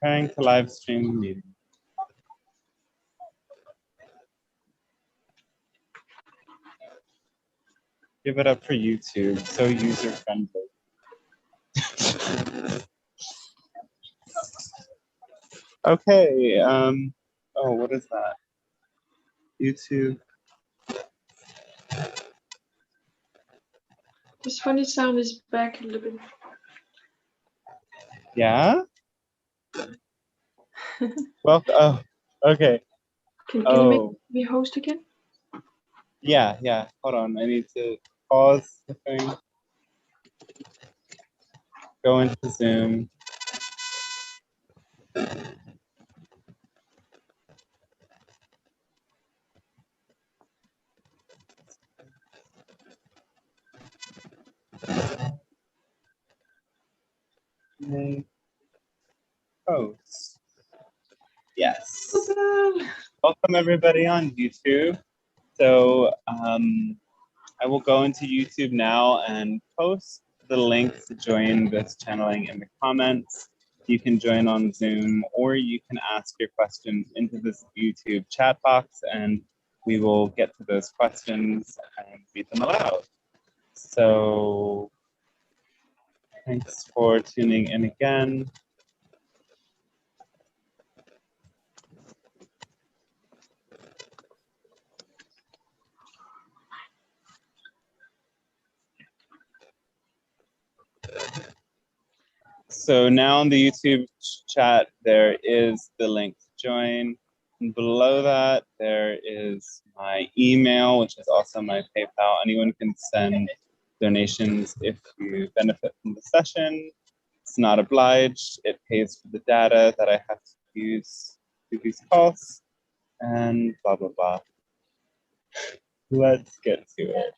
Trying to live stream the meeting. Give it up for YouTube, so user friendly. Okay, oh, what is that? YouTube. This funny sound is back a little bit. Yeah? Well, oh, okay. Can you make me host again? Yeah, hold on. I need to pause the thing. Go into Zoom. Host. Yes. Welcome everybody on YouTube. So I will go into YouTube now and post the link to join this channeling in the comments. You can join on Zoom, or you can ask your questions into this YouTube chat box, and we will get to those questions and read them aloud. So thanks for tuning in again. So now in the YouTube chat, there is the link to join. And below that, there is my email, which is also my PayPal. Anyone can send donations if you benefit from the session. It's not obliged. It pays for the data that I have to use to these calls, and blah, blah, blah. Let's get to it.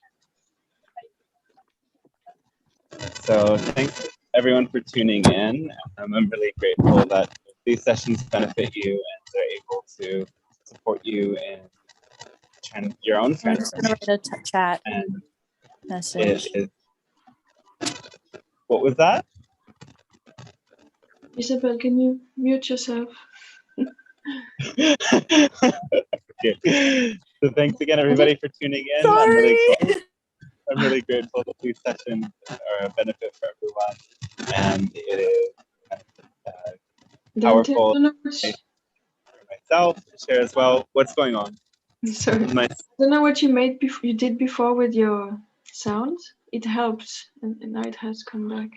So thanks everyone for tuning in. I'm really grateful that these sessions benefit you and they're able to support you in your own transformation. I'm just gonna chat And message. What was that? Isabel, can you mute yourself? Okay. So thanks again everybody for tuning in. Sorry. I'm really grateful that these sessions are a benefit for everyone, and it is powerful for myself to share as well. What's going on? Sorry. I don't know what you did before with your sound. It helps, and now it has come back.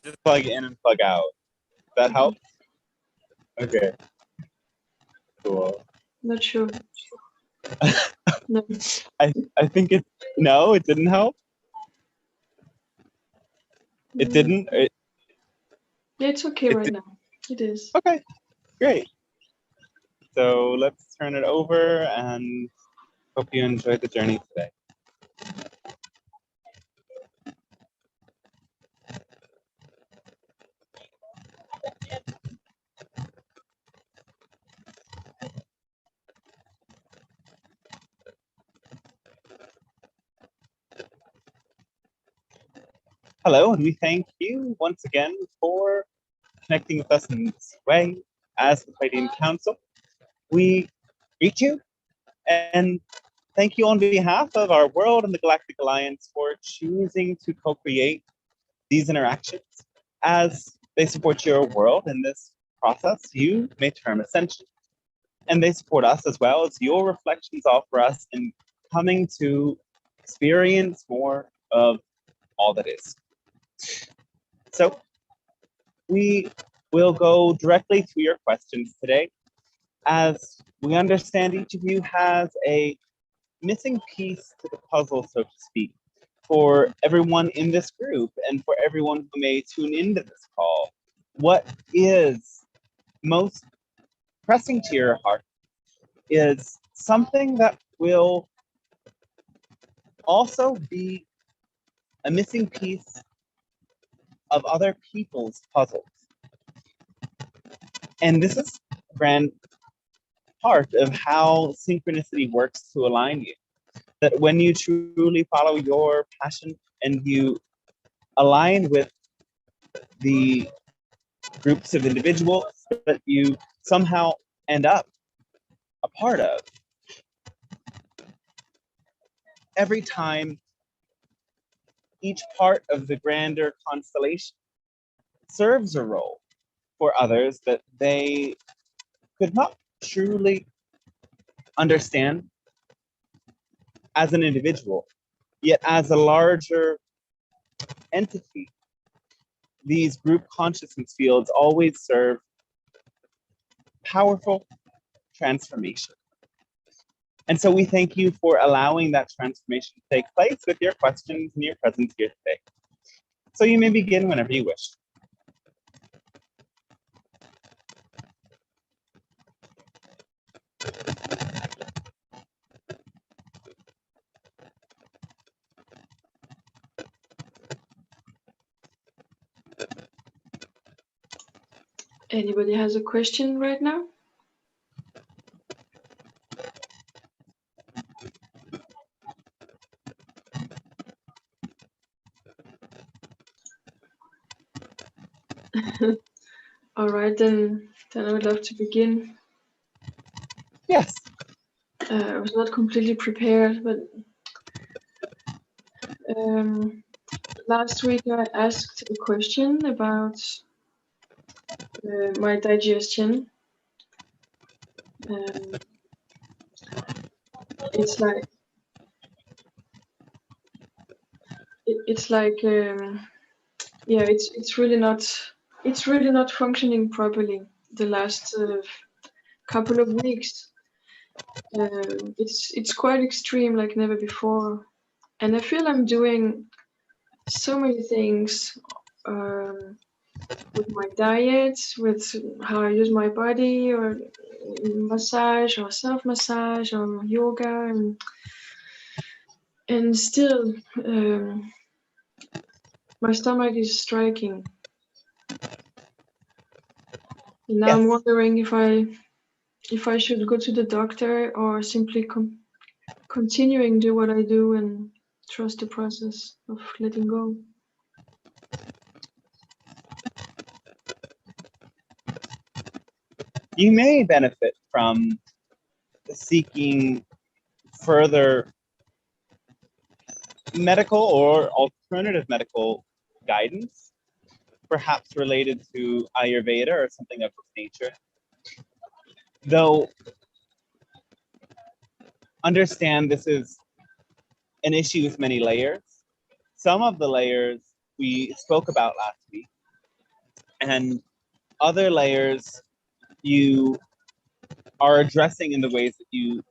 Just plug in and plug out. That helps? Okay. Cool. Not sure. No. I think it didn't help. It didn't. Yeah, it's okay right now. It is. Okay, great. So let's turn it over and hope you enjoyed the journey today. Hello, and we thank you once again for connecting with us in this way. As the Pleiadian Council, we greet you and thank you on behalf of our world and the Galactic Alliance for choosing to co-create these interactions. As they support your world in this process, you may term ascension. And they support us as well as your reflections offer us in coming to experience more of all that is. So we will go directly to your questions today. As we understand, each of you has a missing piece to the puzzle, so to speak, for everyone in this group and for everyone who may tune into this call. What is most pressing to your heart is something that will also be a missing piece of other people's puzzles. And this is a grand part of how synchronicity works to align you. That when you truly follow your passion and you align with the groups of individuals that you somehow end up a part of. Every time each part of the grander constellation serves a role for others that they could not truly understand as an individual, yet as a larger entity, these group consciousness fields always serve powerful transformation. And so we thank you for allowing that transformation to take place with your questions and your presence here today. So you may begin whenever you wish. Anybody has a question right now? All right, then I would love to begin. Yes. I was not completely prepared, but last week I asked a question about my digestion. It's like yeah, it's really not functioning properly the last couple of weeks. It's quite extreme, like never before, and I feel I'm doing so many things with my diet, with how I use my body, or massage, or self-massage, or yoga, and still my stomach is striking. And now I'm wondering if I should go to the doctor or simply continuing do what I do and trust the process of letting go. You may benefit from seeking further medical or alternative medical guidance, perhaps related to Ayurveda or something of this nature. Though, understand this is an issue with many layers. Some of the layers we spoke about last week, and other layers you are addressing in the ways that you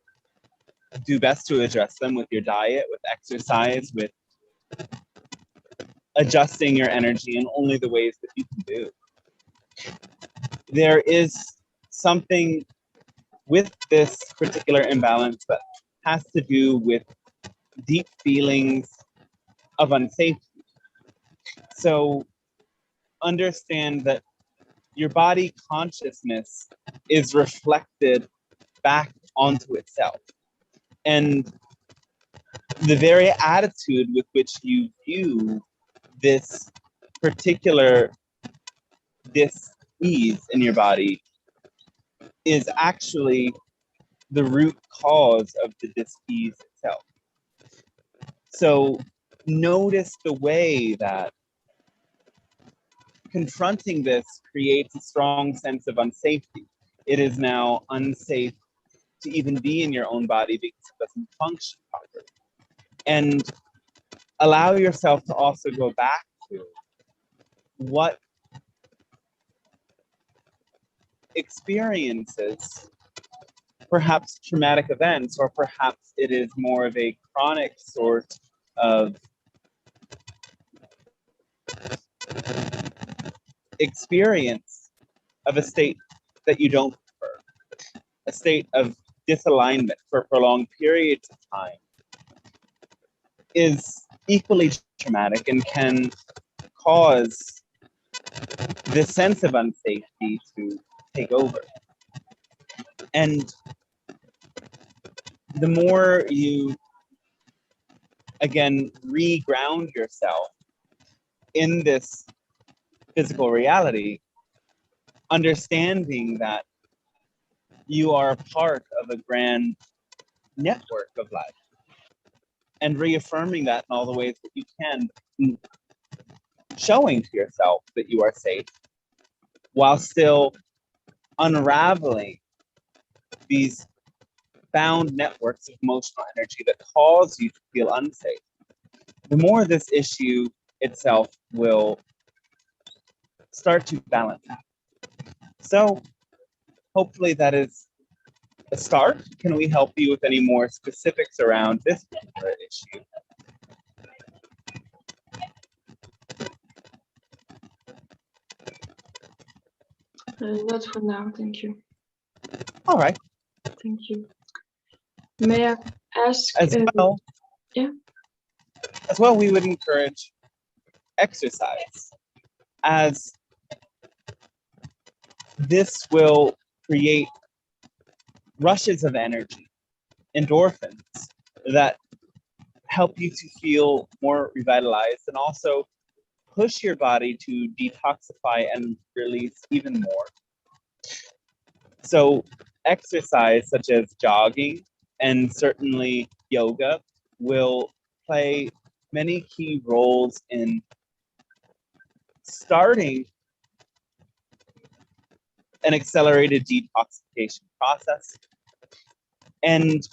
do best to address them, with your diet, with exercise, with adjusting your energy in only the ways that you can do. There is something with this particular imbalance that has to do with deep feelings of unsafety. So understand that your body consciousness is reflected back onto itself. And the very attitude with which you view this particular dis-ease in your body is actually the root cause of the dis-ease itself. So notice the way that confronting this creates a strong sense of unsafety. It is now unsafe to even be in your own body because it doesn't function properly. And allow yourself to also go back to what experiences, perhaps traumatic events, or perhaps it is more of a chronic sort of experience of a state that you don't prefer, a state of disalignment for prolonged periods of time, is equally traumatic and can cause this sense of unsafety to take over. And the more you, again, re-ground yourself in this physical reality, understanding that you are a part of a grand network of life, and reaffirming that in all the ways that you can, showing to yourself that you are safe while still unraveling these bound networks of emotional energy that cause you to feel unsafe. The more this issue itself will start to balance out. So hopefully that is a start. Can we help you with any more specifics around this particular issue? Not for now, thank you. All right. Thank you. May I ask? As well, yeah. As well, we would encourage exercise, as this will create rushes of energy, endorphins, that help you to feel more revitalized and also push your body to detoxify and release even more. So exercise such as jogging and certainly yoga will play many key roles in starting an accelerated detoxification process. And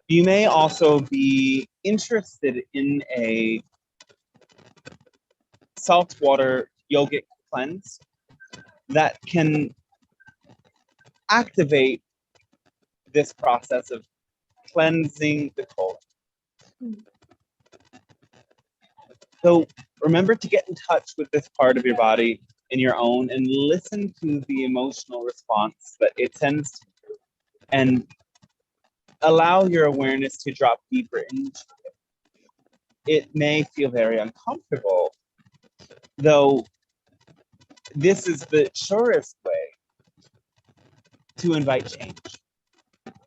you may also be interested in a saltwater yogic cleanse that can activate this process of cleansing the colon. So remember to get in touch with this part of your body in your own and listen to the emotional response that it sends to you, and allow your awareness to drop deeper into it. It may feel very uncomfortable, though this is the surest way to invite change,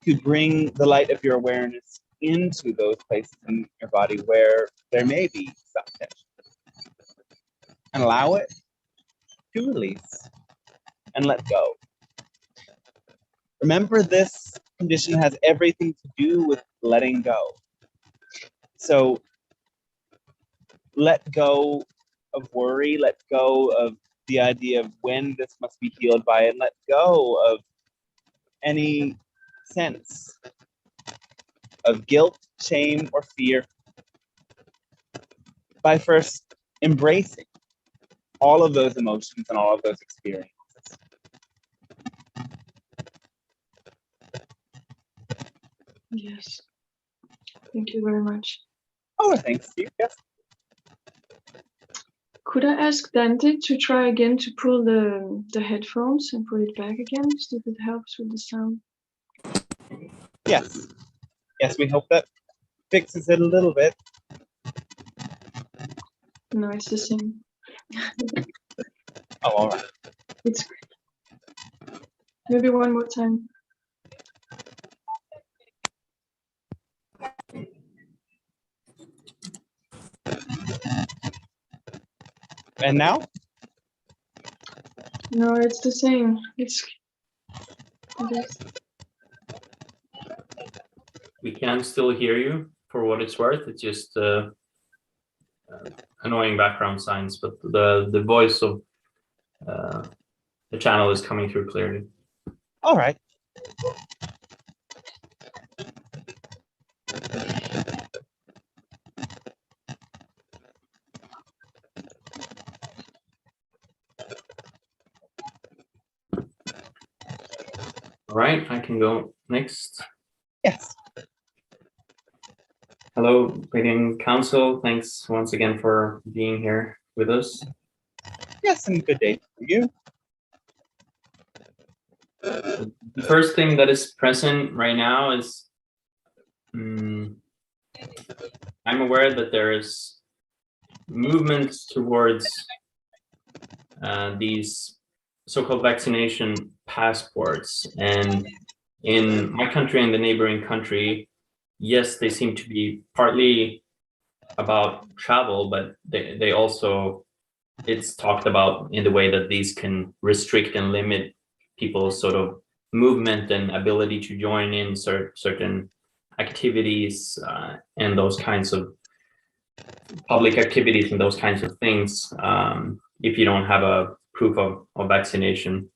to bring the light of your awareness into those places in your body where there may be some tension, and allow it to release and let go. Remember, this condition has everything to do with letting go. So let go of worry, let go of the idea of when this must be healed by, and let go of any sense of guilt, shame, or fear by first embracing all of those emotions and all of those experiences. Yes. Thank you very much. Oh, thanks, Steve. Yes. Could I ask Dante to try again to pull the headphones and put it back again, see if it helps with the sound? Yes. Yes, we hope that fixes it a little bit. No, it's the same. Oh, all right. It's maybe one more time. And now? No, it's the same. It's. We can still hear you for what it's worth. It's just annoying background signs, but the voice of the channel is coming through clearly. All right. All right, I can go next. Yes. Hello, Pleiadian Council. Thanks once again for being here with us. Yes, and good day for you. The first thing that is present right now is I'm aware that there is movements towards these so-called vaccination passports, and in my country and the neighboring country, yes, they seem to be partly about travel, but they also it's talked about in the way that these can restrict and limit people's sort of movement and ability to join in certain activities and those kinds of public activities and those kinds of things if you don't have a proof of vaccination.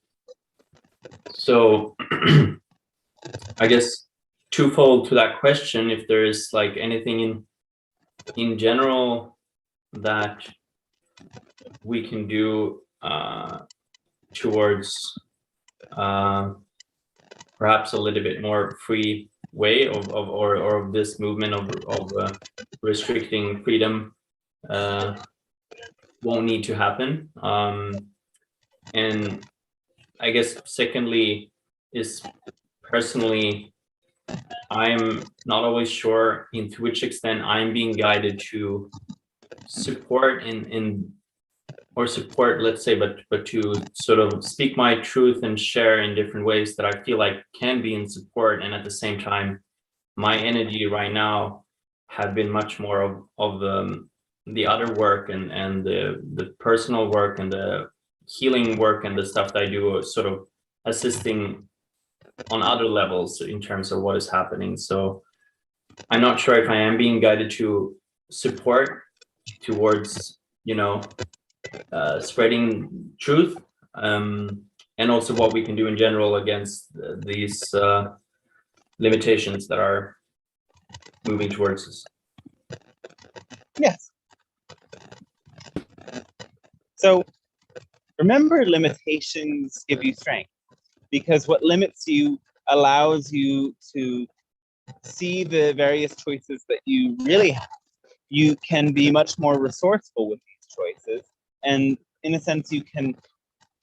So I guess twofold to that question, if there is like anything in general that we can do towards perhaps a little bit more free way of this movement of restricting freedom won't need to happen. And I guess secondly is personally, I'm not always sure to which extent I'm being guided to support or support, let's say, but to sort of speak my truth and share in different ways that I feel like can be in support. And at the same time, my energy right now have been much more of the other work and the personal work and the healing work and the stuff that I do, sort of assisting on other levels in terms of what is happening. So I'm not sure if I am being guided to support towards, you know, spreading truth, and also what we can do in general against these limitations that are moving towards us. Yes. So remember, limitations give you strength, because what limits you allows you to see the various choices that you really have. You can be much more resourceful with these choices, and in a sense you can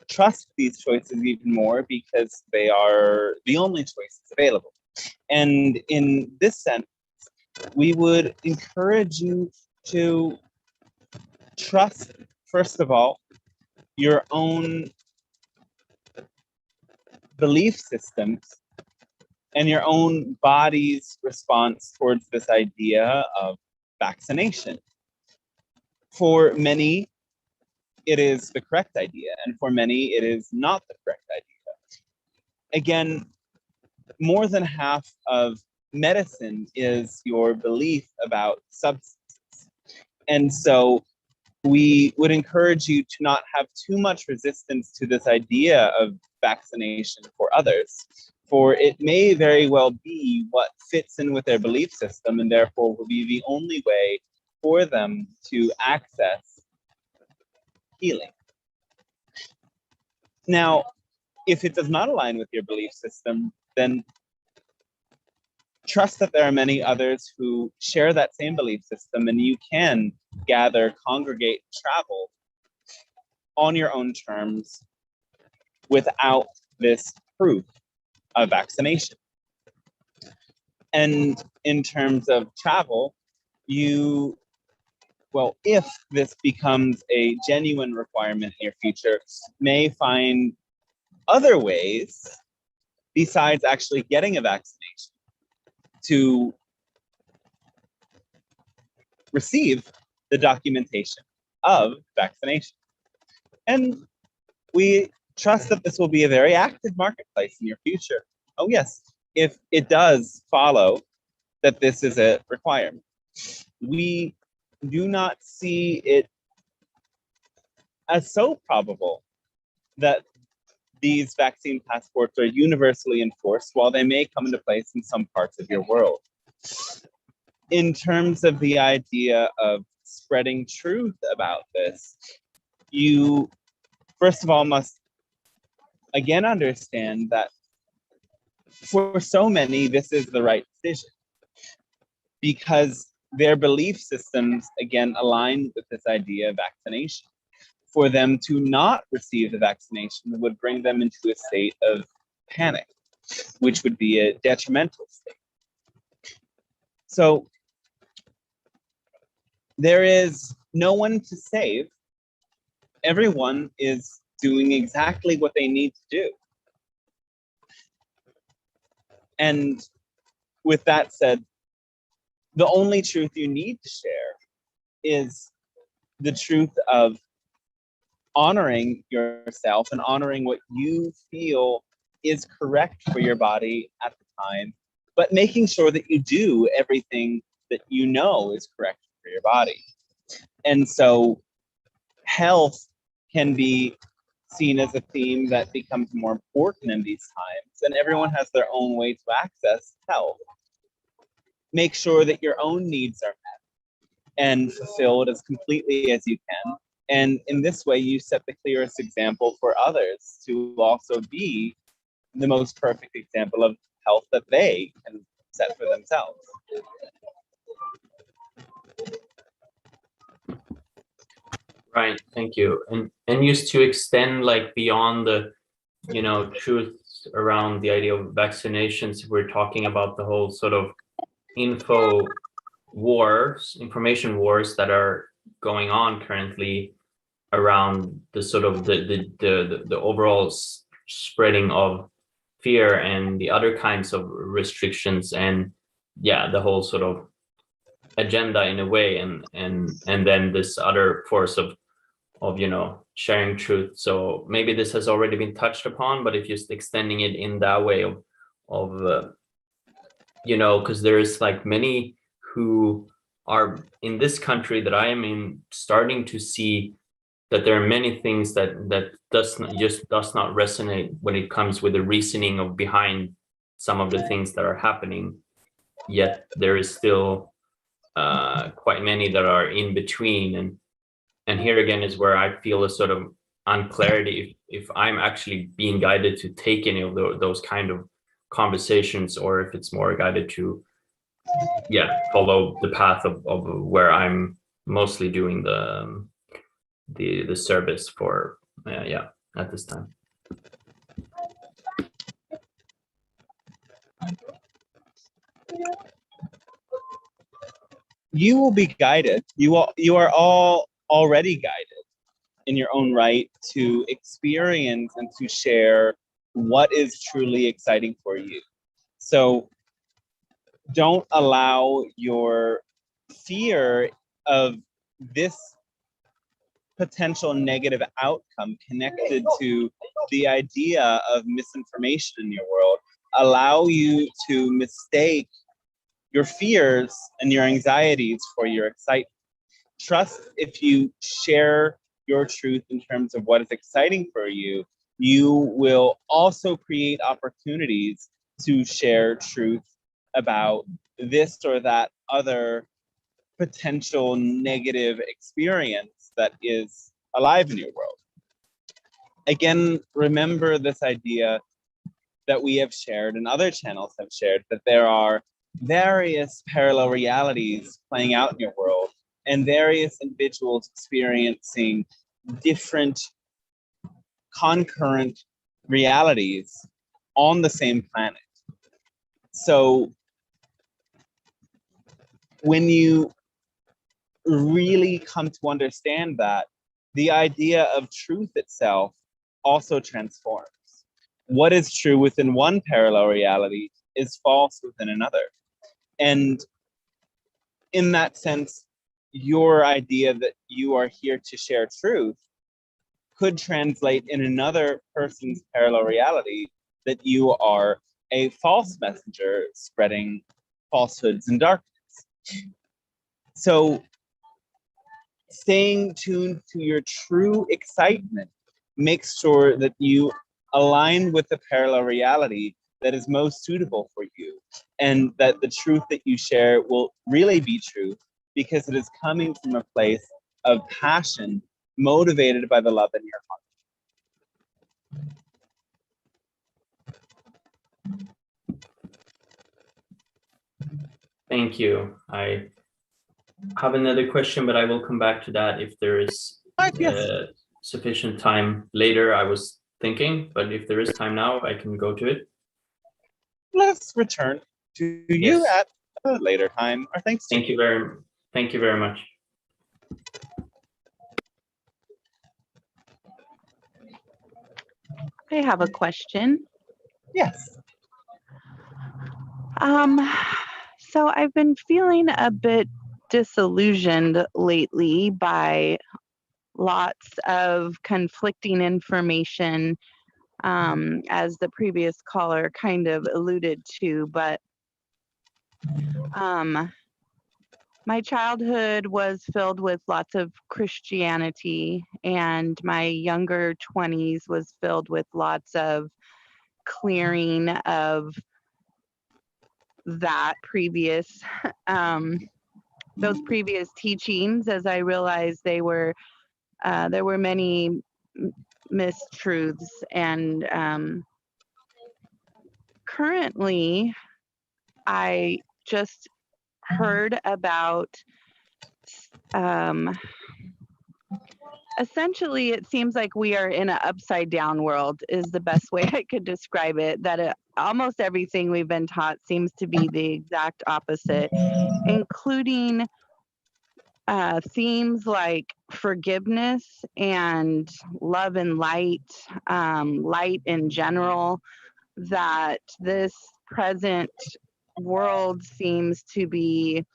trust these choices even more because they are the only choices available. And in this sense, we would encourage you to trust, first of all, your own belief systems and your own body's response towards this idea of vaccination. For many, it is the correct idea, and for many, it is not the correct idea. Again, more than half of medicine is your belief about substances. And so we would encourage you to not have too much resistance to this idea of vaccination for others, for it may very well be what fits in with their belief system and therefore will be the only way for them to access healing. Now, if it does not align with your belief system, then trust that there are many others who share that same belief system, and you can gather, congregate, travel on your own terms without this proof of vaccination. And in terms of travel, well, if this becomes a genuine requirement in your future, may find other ways besides actually getting a vaccination to receive the documentation of vaccination. And we trust that this will be a very active marketplace in your future. Oh yes, if it does follow that this is a requirement. We do not see it as so probable that these vaccine passports are universally enforced, while they may come into place in some parts of your world. In terms of the idea of spreading truth about this, you, first of all, must again understand that for so many, this is the right decision, because their belief systems, again, align with this idea of vaccination. For them to not receive the vaccination would bring them into a state of panic, which would be a detrimental state. So there is no one to save. Everyone is doing exactly what they need to do. And with that said, the only truth you need to share is the truth of honoring yourself and honoring what you feel is correct for your body at the time, but making sure that you do everything that you know is correct for your body. And so health can be seen as a theme that becomes more important in these times, and everyone has their own way to access health. Make sure that your own needs are met and fulfilled as completely as you can. And in this way, you set the clearest example for others to also be the most perfect example of health that they can set for themselves. Right, thank you. And used to extend like beyond the, truth around the idea of vaccinations, we're talking about the whole sort of information wars that are going on currently around the sort of the overall spreading of fear and the other kinds of restrictions, and the whole sort of agenda in a way, and then this other force of sharing truth. So maybe this has already been touched upon, but if you're extending it in that way of because there's like many who are in this country that I am in, starting to see that there are many things that does not resonate when it comes with the reasoning of behind some of the things that are happening. Yet there is still quite many that are in between, and here again is where I feel a sort of unclarity if I'm actually being guided to take any of those kind of conversations, or if it's more guided to follow the path of where I'm mostly doing the service for at this time. You will be guided. You are all already guided in your own right to experience and to share what is truly exciting for you. So don't allow your fear of this potential negative outcome connected to the idea of misinformation in your world allow you to mistake your fears and your anxieties for your excitement. Trust if you share your truth in terms of what is exciting for you, you will also create opportunities to share truth about this or that other potential negative experience that is alive in your world. Again, remember this idea that we have shared and other channels have shared, that there are various parallel realities playing out in your world and various individuals experiencing different concurrent realities on the same planet. So when you really come to understand that, the idea of truth itself also transforms. What is true within one parallel reality is false within another. And in that sense, your idea that you are here to share truth could translate in another person's parallel reality that you are a false messenger spreading falsehoods and darkness. So staying tuned to your true excitement makes sure that you align with the parallel reality that is most suitable for you, and that the truth that you share will really be true because it is coming from a place of passion motivated by the love in your heart. Thank you. I have another question, but I will come back to that if there is sufficient time later. I was thinking, but if there is time now, I can go to it. Let's return to you at a later time. Or thank you very much. I have a question. Yes. So I've been feeling a bit disillusioned lately by lots of conflicting information, as the previous caller kind of alluded to. But my childhood was filled with lots of Christianity, and my younger 20s was filled with lots of clearing of that previous those previous teachings, as I realized there were many mistruths. And currently I just heard about essentially, it seems like we are in an upside down world is the best way I could describe it, that almost everything we've been taught seems to be the exact opposite, including themes like forgiveness and love and light, light in general, that this present world seems to be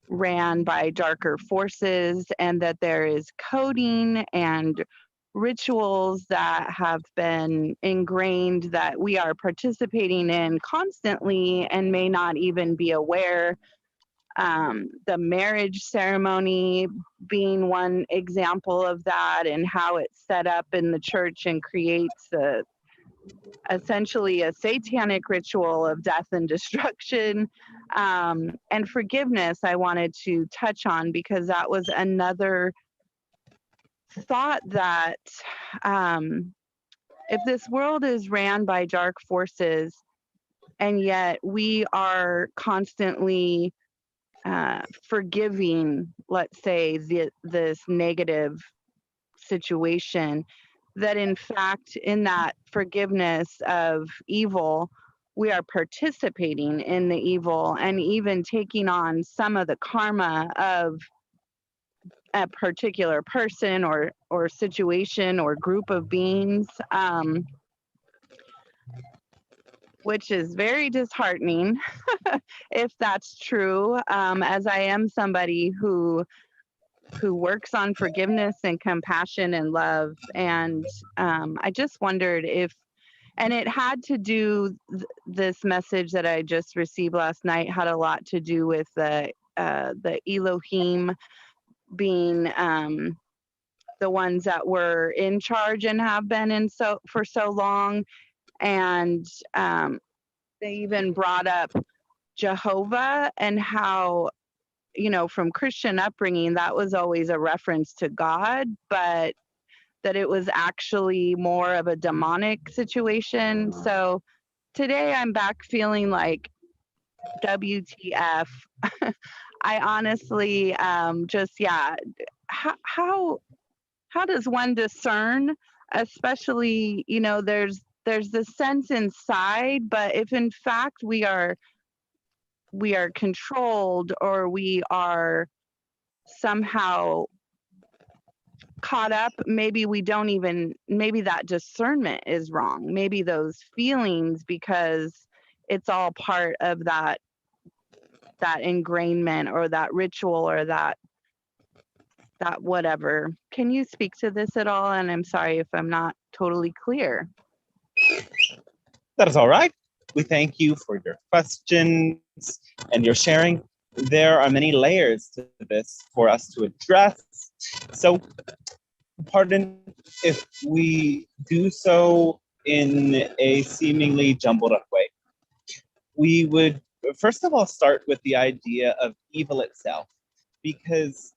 ran by darker forces, and that there is coding and rituals that have been ingrained that we are participating in constantly and may not even be aware. The marriage ceremony being one example of that, and how it's set up in the church and creates essentially a satanic ritual of death and destruction. And forgiveness I wanted to touch on, because that was another thought that if this world is ran by dark forces, and yet we are constantly forgiving, let's say, this negative situation, that in fact in that forgiveness of evil, we are participating in the evil and even taking on some of the karma of a particular person or situation or group of beings, which is very disheartening if that's true, as I am somebody who works on forgiveness and compassion and love. And I just wondered if, and it had to do, this message that I just received last night had a lot to do with the Elohim being the ones that were in charge and have been for so long. And they even brought up Jehovah, and how, from Christian upbringing, that was always a reference to God, but that it was actually more of a demonic situation. So today I'm back feeling like WTF. I honestly how does one discern, especially, there's this sense inside, but if in fact we are controlled, or we are somehow caught up, maybe that discernment is wrong. Maybe those feelings, because it's all part of that ingrainment or that ritual or that whatever. Can you speak to this at all? And I'm sorry if I'm not totally clear. That is all right. We thank you for your questions and your sharing. There are many layers to this for us to address. So, pardon if we do so in a seemingly jumbled up way. We would first of all start with the idea of evil itself, because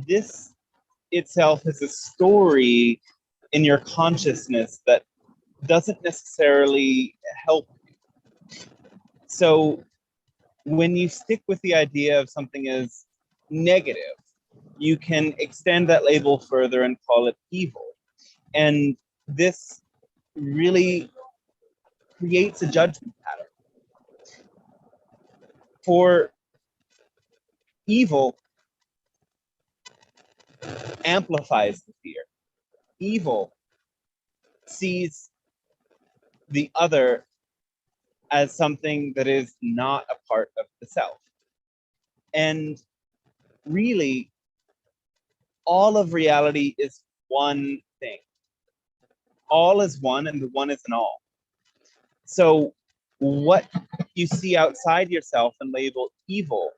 this itself is a story in your consciousness that doesn't necessarily help you. So when you stick with the idea of something as negative, you can extend that label further and call it evil. And this really creates a judgment pattern. For evil amplifies the fear. Evil sees the other as something that is not a part of the self. And really, all of reality is one thing. All is one, and the one is in all. So what you see outside yourself and label evil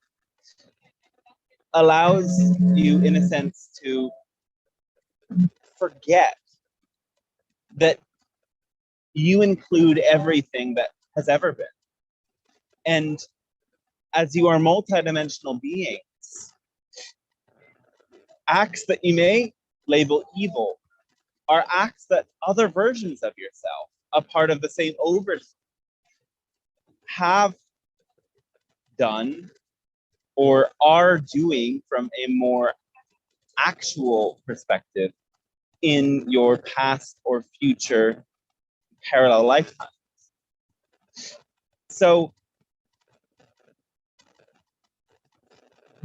allows you, in a sense, to forget that you include everything that has ever been. And as you are multidimensional beings, acts that you may label evil are acts that other versions of yourself, a part of the same oversoul, have done or are doing from a more actual perspective in your past or future parallel lifetimes. So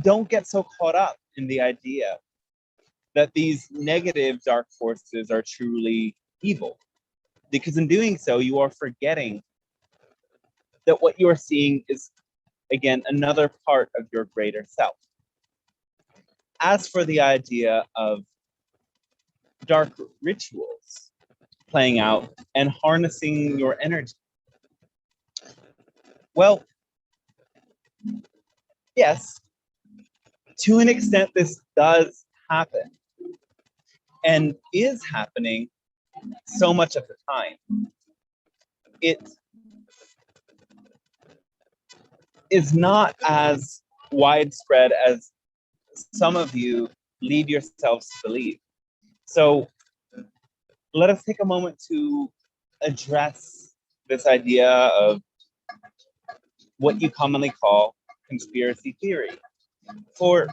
don't get so caught up in the idea that these negative dark forces are truly evil, because in doing so, you are forgetting that what you are seeing is, again, another part of your greater self. As for the idea of dark rituals playing out and harnessing your energy, well, yes, to an extent, this does happen and is happening so much of the time. It is not as widespread as some of you lead yourselves to believe. So let us take a moment to address this idea of what you commonly call conspiracy theory. For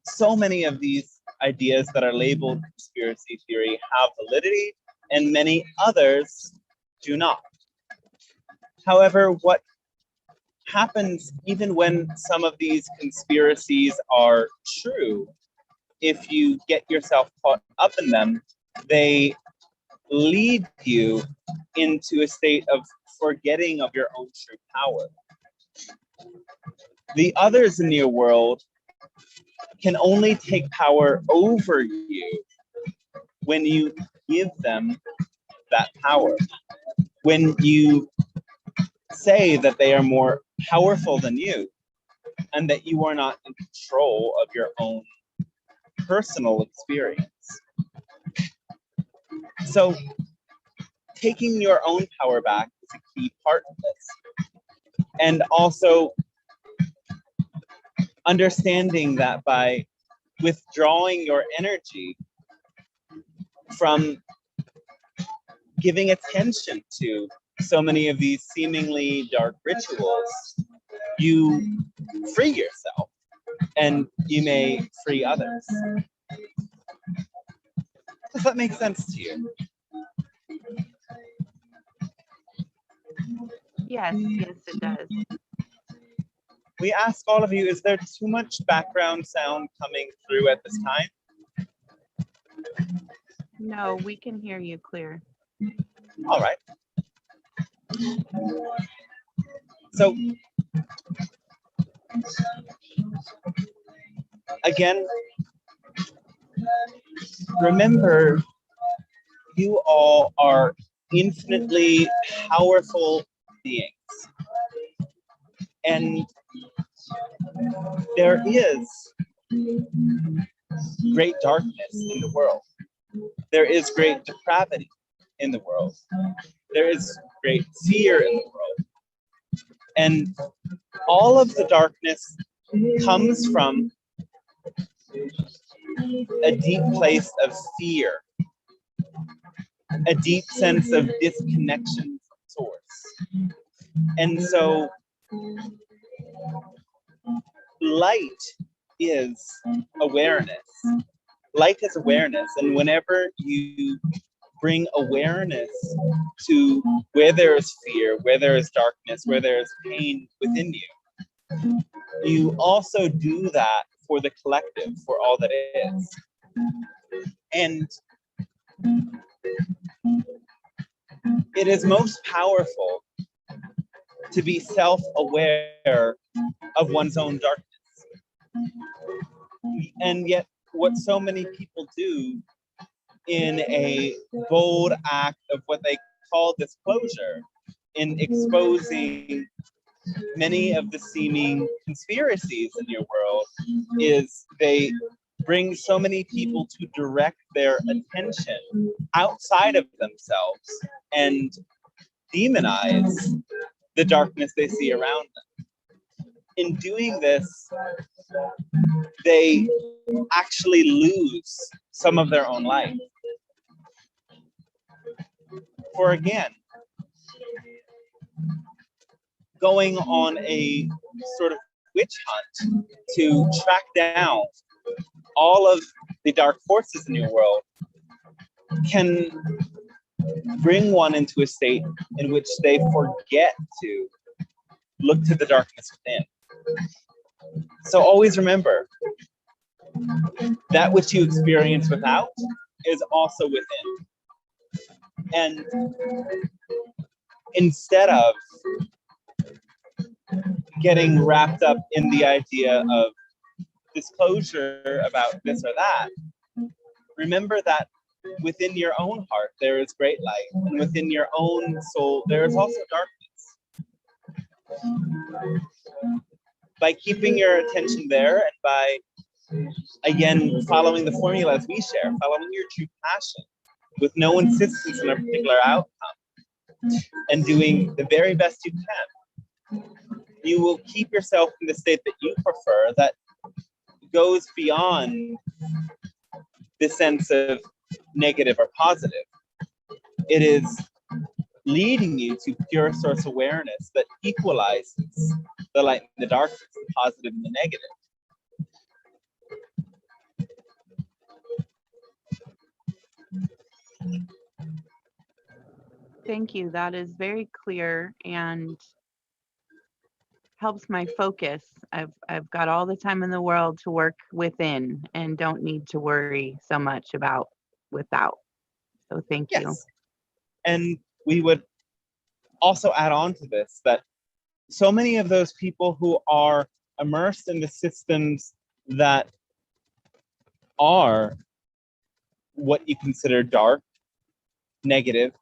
so many of these ideas that are labeled conspiracy theory have validity, and many others do not. However, what happens even when some of these conspiracies are true, if you get yourself caught up in them, they lead you into a state of forgetting of your own true power. The others in your world can only take power over you when you give them that power. When you say that they are more powerful than you and that you are not in control of your own personal experience. So taking your own power back is a key part of this. And also understanding that by withdrawing your energy from giving attention to so many of these seemingly dark rituals, you free yourself and you may free others. Does that make sense to you? Yes, it does. We ask all of you, is there too much background sound coming through at this time? No, we can hear you clear. All right. So, again, remember, you all are infinitely powerful beings. And there is great darkness in the world. There is great depravity in the world. There is great fear in the world. And all of the darkness comes from a deep place of fear, a deep sense of disconnection from source. And so light is awareness. Light is awareness. And whenever you bring awareness to where there is fear, where there is darkness, where there is pain within you, you also do that for the collective, for all that it is. And it is most powerful to be self-aware of one's own darkness. And yet, what so many people do in a bold act of what they call disclosure, in exposing many of the seeming conspiracies in your world, is they bring so many people to direct their attention outside of themselves and demonize the darkness they see around them. In doing this, they actually lose some of their own life. For again, going on a sort of witch hunt to track down all of the dark forces in your world can bring one into a state in which they forget to look to the darkness within. So always remember, that which you experience without is also within. And instead of getting wrapped up in the idea of disclosure about this or that, remember that within your own heart there is great light, and within your own soul there is also darkness. By keeping your attention there, and by, again, following the formulas we share, following your true passion with no insistence on a particular outcome, and doing the very best you can, you will keep yourself in the state that you prefer, that goes beyond the sense of negative or positive. It is leading you to pure source awareness that equalizes the light and the darkness, the positive and the negative. Thank you. That is very clear and helps my focus. I've got all the time in the world to work within and don't need to worry so much about without. So thank you. And we would also add on to this that so many of those people who are immersed in the systems that are what you consider dark, negative,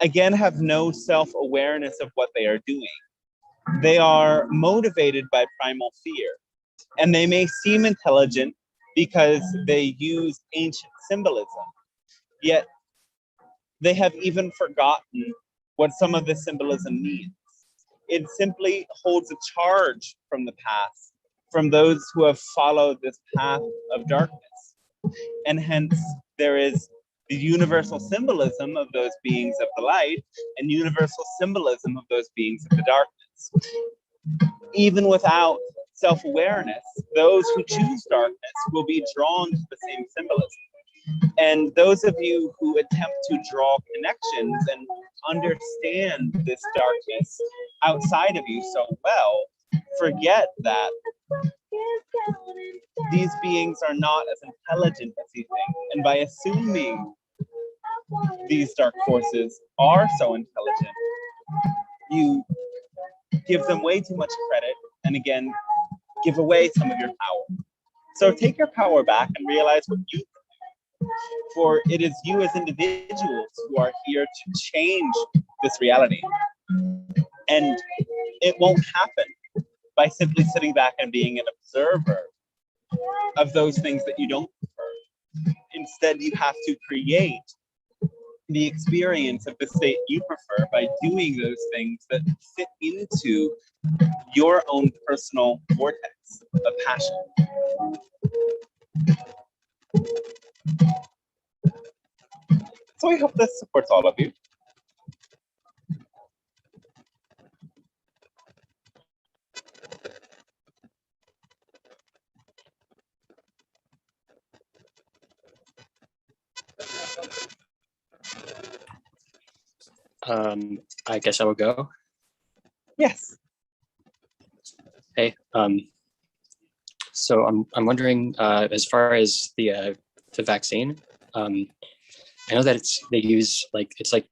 again, have no self-awareness of what they are doing. They are motivated by primal fear, and they may seem intelligent because they use ancient symbolism, yet they have even forgotten what some of this symbolism means. It simply holds a charge from the past, from those who have followed this path of darkness. And hence there is the universal symbolism of those beings of the light and universal symbolism of those beings of the darkness. Even without self-awareness, those who choose darkness will be drawn to the same symbolism. And those of you who attempt to draw connections and understand this darkness outside of you so well, forget that these beings are not as intelligent as you think. And by assuming these dark forces are so intelligent, you give them way too much credit, and again, give away some of your power. So take your power back and realize what you can do. For it is you as individuals who are here to change this reality. And it won't happen by simply sitting back and being an observer of those things that you don't prefer. Instead, you have to create the experience of the state you prefer by doing those things that fit into your own personal vortex of passion. So I hope this supports all of you. I guess I will go. Yes. Hey, so I'm wondering, as far as the vaccine, I know that they use it's like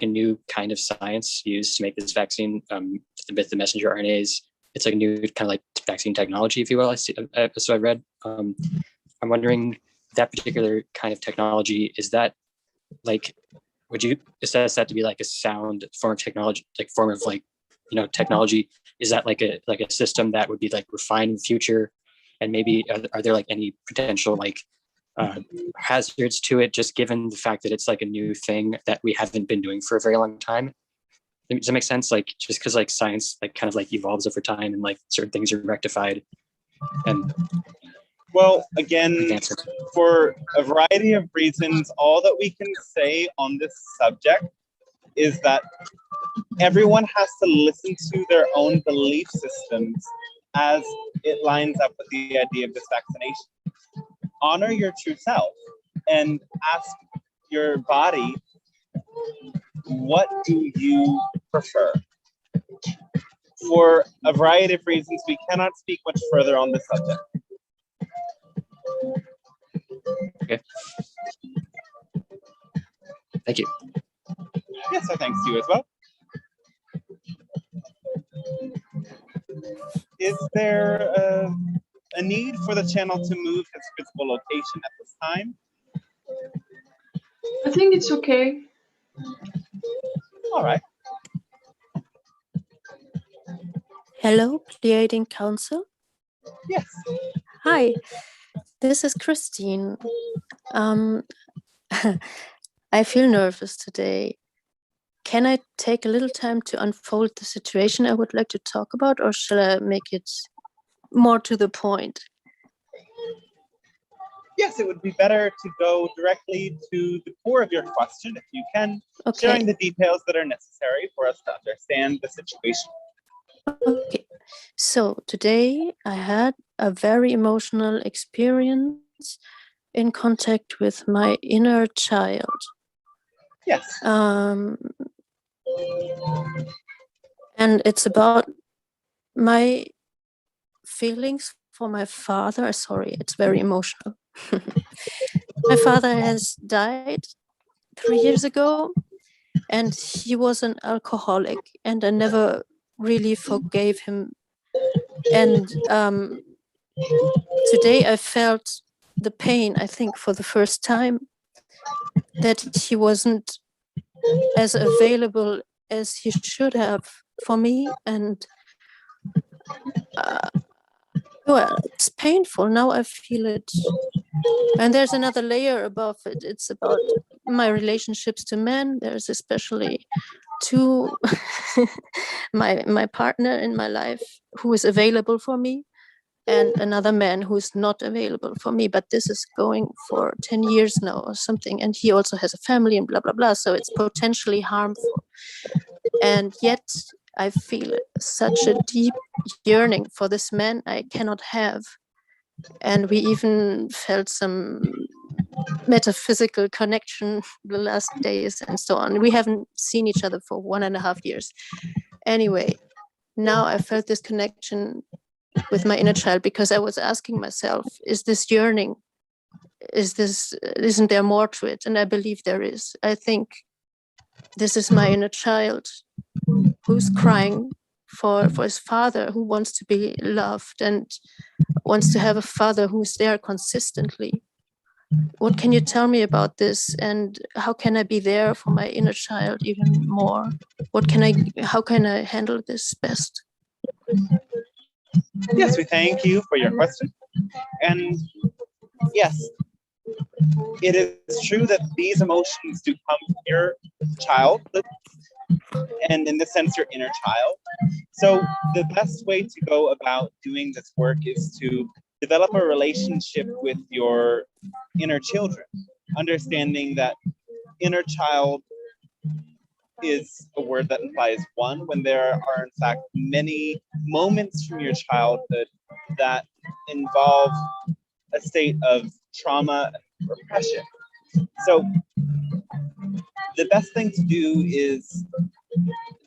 a new kind of science used to make this vaccine with the messenger RNAs it's like a new kind of like vaccine technology, if you will. So I read. I'm wondering, that particular kind of technology, is that like, would you assess that to be like a sound form of technology, like form of like, technology? Is that like a system that would be like refined in the future? And maybe are there like any potential like hazards to it, just given the fact that it's like a new thing that we haven't been doing for a very long time? Does that make sense? Like, just because like science like kind of like evolves over time and like certain things are rectified and well, again, advancement. For a variety of reasons, all that we can say on this subject is that everyone has to listen to their own belief systems as it lines up with the idea of this vaccination. Honor your true self and ask your body, what do you prefer? For a variety of reasons, we cannot speak much further on this subject. Okay. Thank you. Yes, so thanks to you as well. Is there a need for the channel to move its physical location at this time? I think it's okay. All right. Hello, Pleiadian Council. Yes. Hi, this is Christine. I feel nervous today. Can I take a little time to unfold the situation I would like to talk about, or shall I make it more to the point? Yes, it would be better to go directly to the core of your question, if you can, Okay. sharing the details that are necessary for us to understand the situation. Okay, so today I had a very emotional experience in contact with my inner child. Yes. And it's about my feelings for my father. Sorry, it's very emotional. My father has died 3 years ago, and he was an alcoholic, and I never really forgave him. And today I felt the pain, I think, for the first time, that he wasn't as available as he should have for me. And well, it's painful. Now I feel it. And there's another layer above it. It's about my relationships to men. There's especially two, my partner in my life who is available for me, and another man who is not available for me. But this is going for 10 years now or something. And he also has a family and blah, blah, blah. So it's potentially harmful. And yet I feel such a deep yearning for this man I cannot have. And we even felt some metaphysical connection the last days and so on. We haven't seen each other for 1.5 years. Anyway, now I felt this connection with my inner child, because I was asking myself, is this yearning? Isn't there more to it? And I believe there is. I think this is my inner child who's crying for his father, who wants to be loved and wants to have a father who's there consistently. What can you tell me about this? And how can I be there for my inner child even more? How can I handle this best? Yes, we thank you for your question. And yes, it is true that these emotions do come from your childhood, and in this sense, your inner child. So the best way to go about doing this work is to develop a relationship with your inner children, understanding that inner child is a word that implies one, when there are in fact many moments from your childhood that involve a state of trauma and repression. So the best thing to do is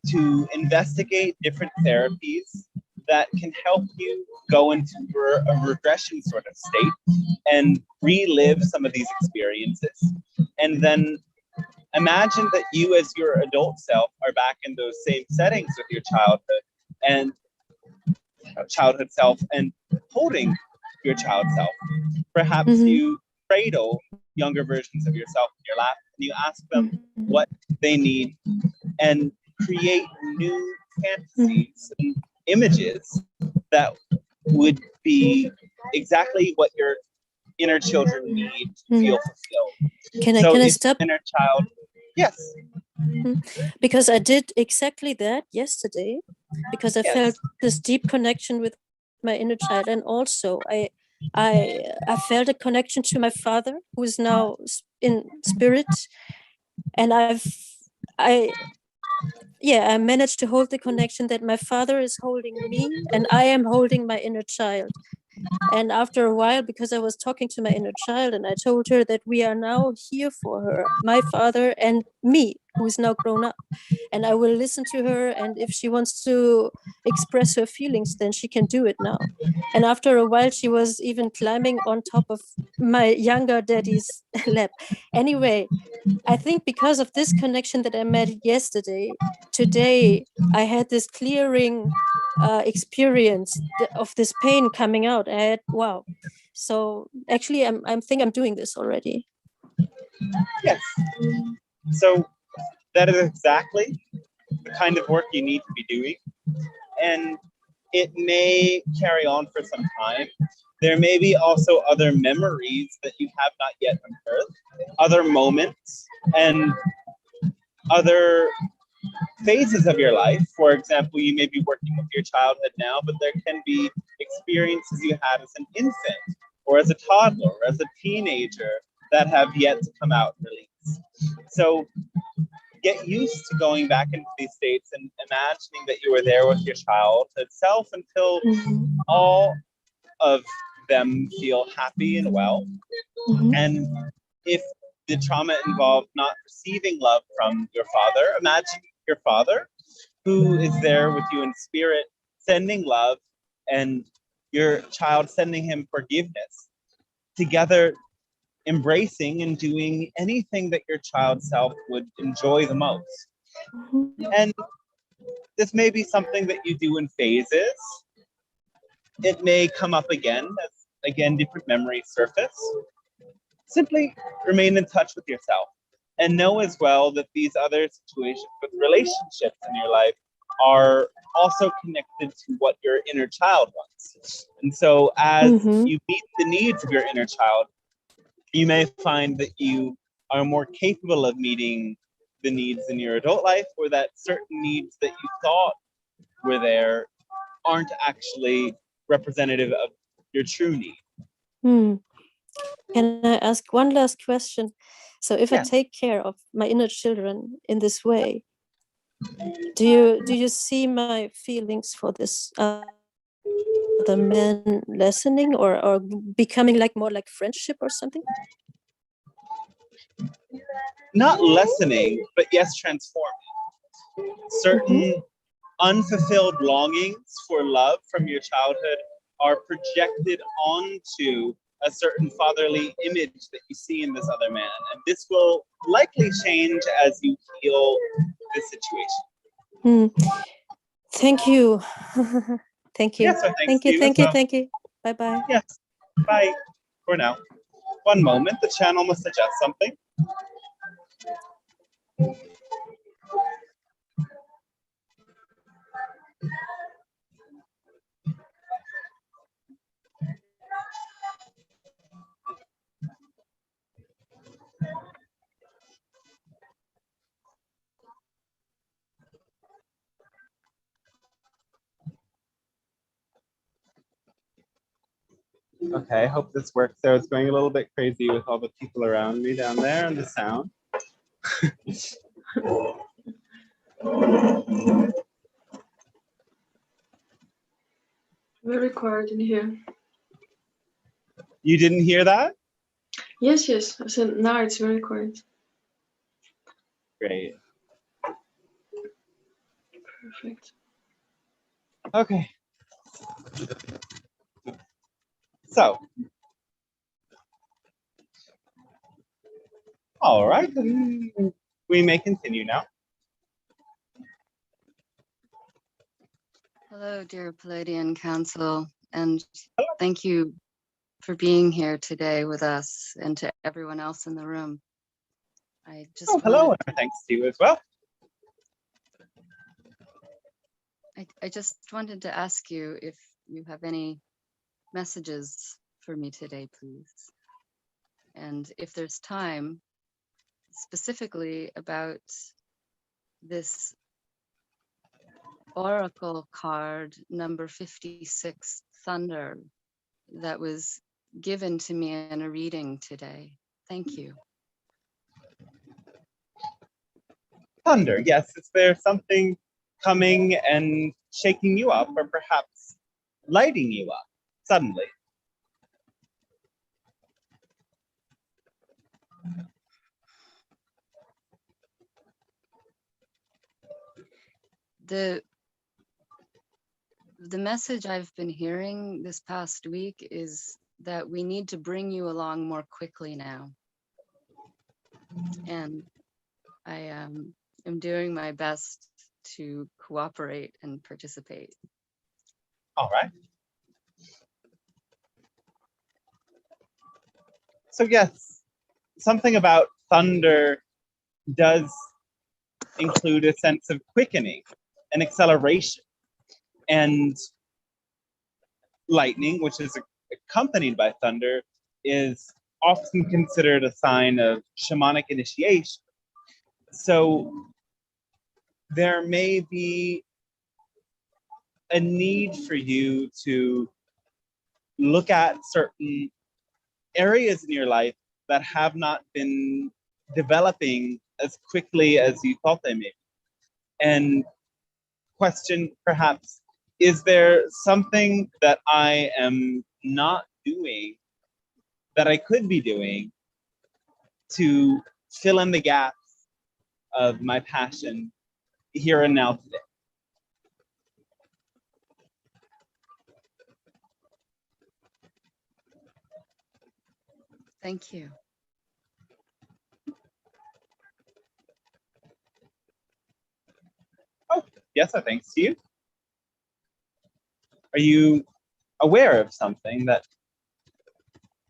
to investigate different therapies that can help you go into a regression sort of state and relive some of these experiences. And then imagine that you as your adult self are back in those same settings with your childhood, and childhood self and holding your child self. Perhaps you cradle younger versions of yourself in your lap and you ask them what they need and create new fantasies and images that would be exactly what your inner children need to feel fulfilled. Can I stop? Inner child, yes. Because I did exactly that yesterday, because I felt this deep connection with my inner child, and also I felt a connection to my father, who is now in spirit, and I managed to hold the connection that my father is holding me and I am holding my inner child. And after a while, because I was talking to my inner child and I told her that we are now here for her, my father and me, who is now grown up, and I will listen to her, and if she wants to express her feelings, then she can do it now. And after a while, she was even climbing on top of my younger daddy's lap. Anyway, I think because of this connection that I made yesterday, today I had this clearing experience of this pain coming out. I had, wow. So actually, I think I'm doing this already. Yes. So that is exactly the kind of work you need to be doing. And it may carry on for some time. There may be also other memories that you have not yet unearthed, other moments, and other phases of your life. For example, you may be working with your childhood now, but there can be experiences you had as an infant, or as a toddler, or as a teenager that have yet to come out and release. So get used to going back into these states and imagining that you were there with your childhood self until all of them feel happy and well. And if the trauma involved not receiving love from your father, imagine your father, who is there with you in spirit, sending love, and your child sending him forgiveness, together embracing and doing anything that your child self would enjoy the most. And this may be something that you do in phases. It may come up again as, again, different memories surface. Simply remain in touch with yourself and know as well that these other situations with relationships in your life are also connected to what your inner child wants. And so as you meet the needs of your inner child, you may find that you are more capable of meeting the needs in your adult life, or that certain needs that you thought were there aren't actually representative of your true need. Can I ask one last question? So if I take care of my inner children in this way, do you see my feelings for this other man lessening or becoming like more like friendship or something? Not lessening, but yes, transforming. Certain unfulfilled longings for love from your childhood are projected onto a certain fatherly image that you see in this other man. And this will likely change as you heal this situation. Thank you. Thank you. Yes, thank you. Thank you. Thank you. Bye-bye. Yes. Bye for now. One moment, the channel must adjust something. Okay, I hope this works. So it's going a little bit crazy with all the people around me down there and the sound. Very quiet in here. You didn't hear that? Yes, yes. I said now it's very quiet. Great. Perfect. Okay. So, all right, we may continue now. Hello, dear Pleiadian Council, and thank you for being here today with us and to everyone else in the room. I just hello, wanted, and thanks to you as well. I just wanted to ask you if you have any messages for me today, please. And if there's time, specifically about this oracle card number 56, Thunder, that was given to me in a reading today. Thank you. Thunder, yes. Is there something coming and shaking you up, or perhaps lighting you up suddenly? The message I've been hearing this past week is that we need to bring you along more quickly now. And I am doing my best to cooperate and participate. All right. So yes, something about thunder does include a sense of quickening and acceleration. And lightning, which is accompanied by thunder, is often considered a sign of shamanic initiation. So there may be a need for you to look at certain areas in your life that have not been developing as quickly as you thought they may, and question perhaps, is there something that I am not doing that I could be doing to fill in the gaps of my passion here and now today? Thank you. Oh, yes, thanks to you. Are you aware of something that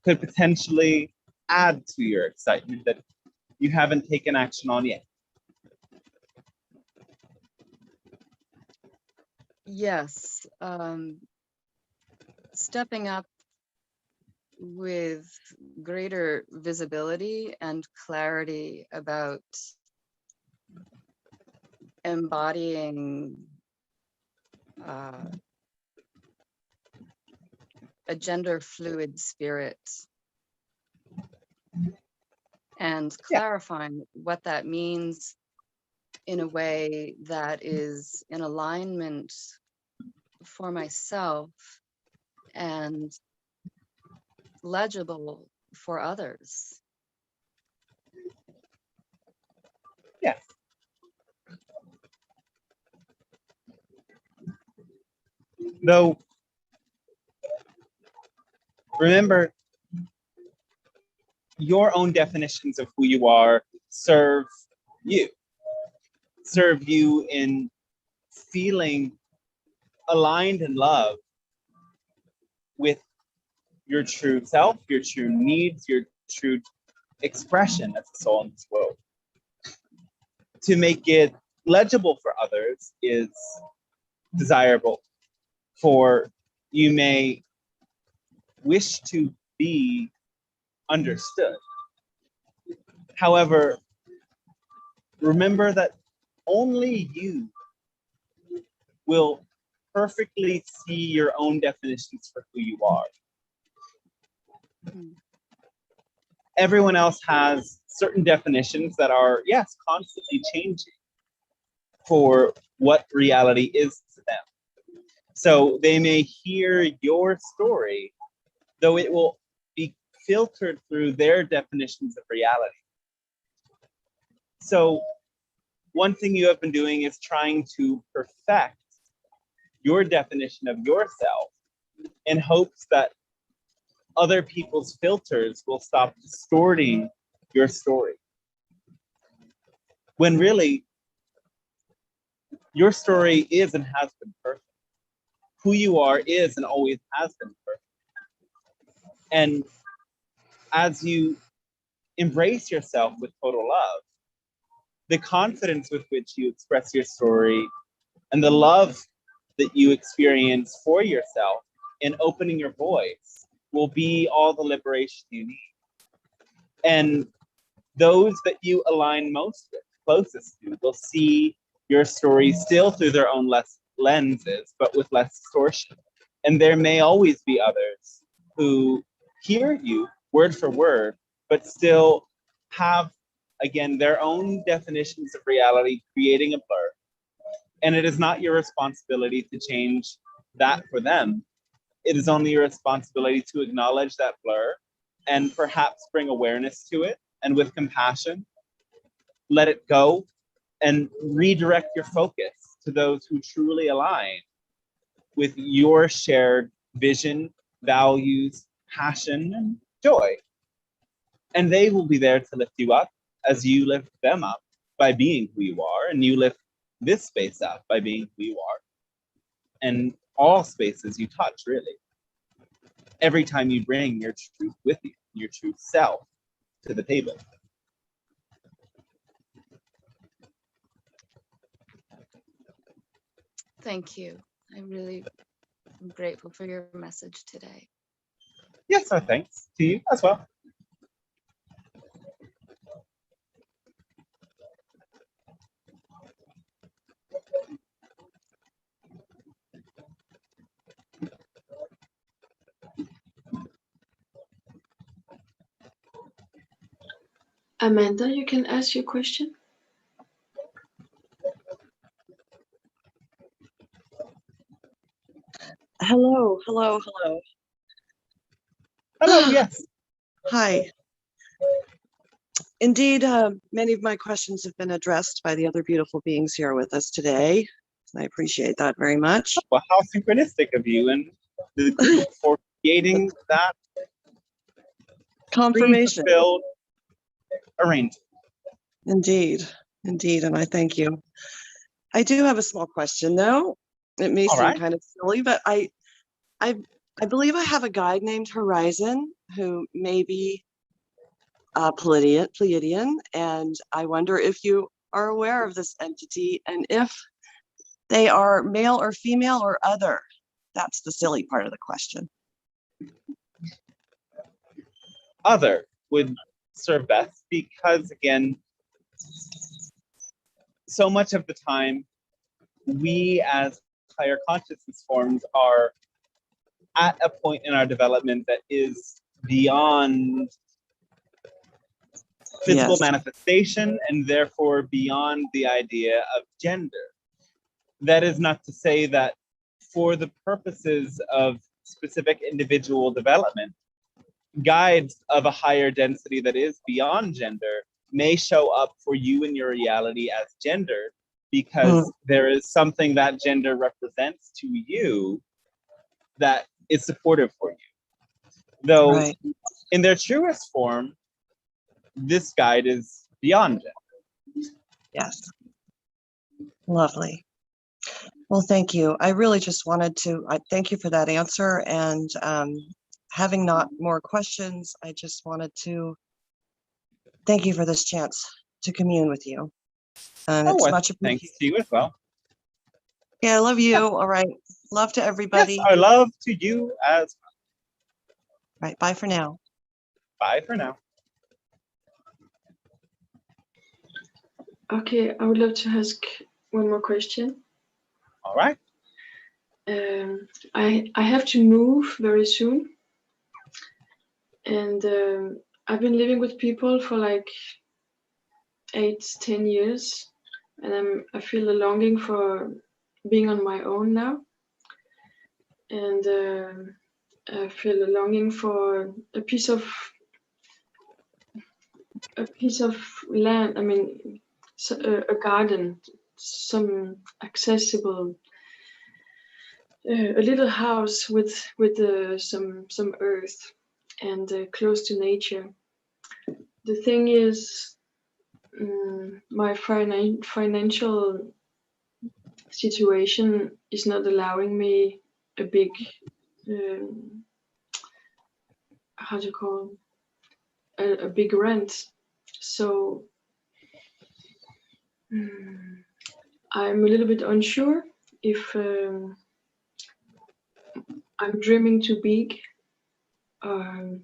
could potentially add to your excitement that you haven't taken action on yet? Yes, stepping up with greater visibility and clarity about embodying a gender fluid spirit and clarifying what that means in a way that is in alignment for myself and legible for others. Yes. Though, remember, your own definitions of who you are serve you in feeling aligned and loved with your true self, your true needs, your true expression as a soul in this world. To make it legible for others is desirable, for you may wish to be understood. However, remember that only you will perfectly see your own definitions for who you are. Everyone else has certain definitions that are, yes, constantly changing for what reality is to them. So they may hear your story, though it will be filtered through their definitions of reality. So one thing you have been doing is trying to perfect your definition of yourself in hopes that other people's filters will stop distorting your story. When really, your story is and has been perfect. who you are is and always has been perfect. And as you embrace yourself with total love, the confidence with which you express your story and the love that you experience for yourself in opening your voice will be all the liberation you need. And those that you align most with, closest to, will see your story still through their own lenses, but with less distortion. And there may always be others who hear you word for word, but still have, again, their own definitions of reality, creating a blur. And it is not your responsibility to change that for them. It is only your responsibility to acknowledge that blur and perhaps bring awareness to it, and with compassion, let it go and redirect your focus to those who truly align with your shared vision, values, passion, and joy. And they will be there to lift you up as you lift them up by being who you are, and you lift this space up by being who you are. And all spaces you touch, really. Every time you bring your truth with you, your true self to the table. Thank you. I really am grateful for your message today. Yes, our thanks to you as well. Amanda, you can ask your question. Hello, hello, hello. Hello, yes. Hi. Indeed, many of my questions have been addressed by the other beautiful beings here with us today. I appreciate that very much. Well, how synchronistic of you and the group for creating that Confirmation. fulfilled arrangement. Indeed, indeed, and I thank you. I do have a small question, though. It may All seem right. kind of silly, but I believe I have a guide named Orizon who may be Pleiadian, and I wonder if you are aware of this entity and if they are male or female or other. That's the silly part of the question. Other would serve best because, again, so much of the time, we as higher consciousness forms are at a point in our development that is beyond physical manifestation and therefore beyond the idea of gender. That is not to say that for the purposes of specific individual development, guides of a higher density that is beyond gender may show up for you in your reality as gender because there is something that gender represents to you that is supportive for you. Though in their truest form, this guide is beyond gender. Yes. Lovely. Well, thank you. I really just wanted to thank you for that answer. And having not more questions, I just wanted to thank you for this chance to commune with you. It's much appreciated. Thanks to you as well. Yeah, I love you. All right. Love to everybody. Yes, our love to you as well. Right. Bye for now. Bye for now. Okay, I would love to ask one more question. All right. I have to move very soon, and I've been living with people for like 8-10 years, and I feel a longing for being on my own now, and I feel a longing for a piece of land. I mean, a garden, some accessible. A little house with some earth and close to nature. The thing is, my financial situation is not allowing me a big, how do you call it? A big rent. So I'm a little bit unsure if I'm dreaming too big or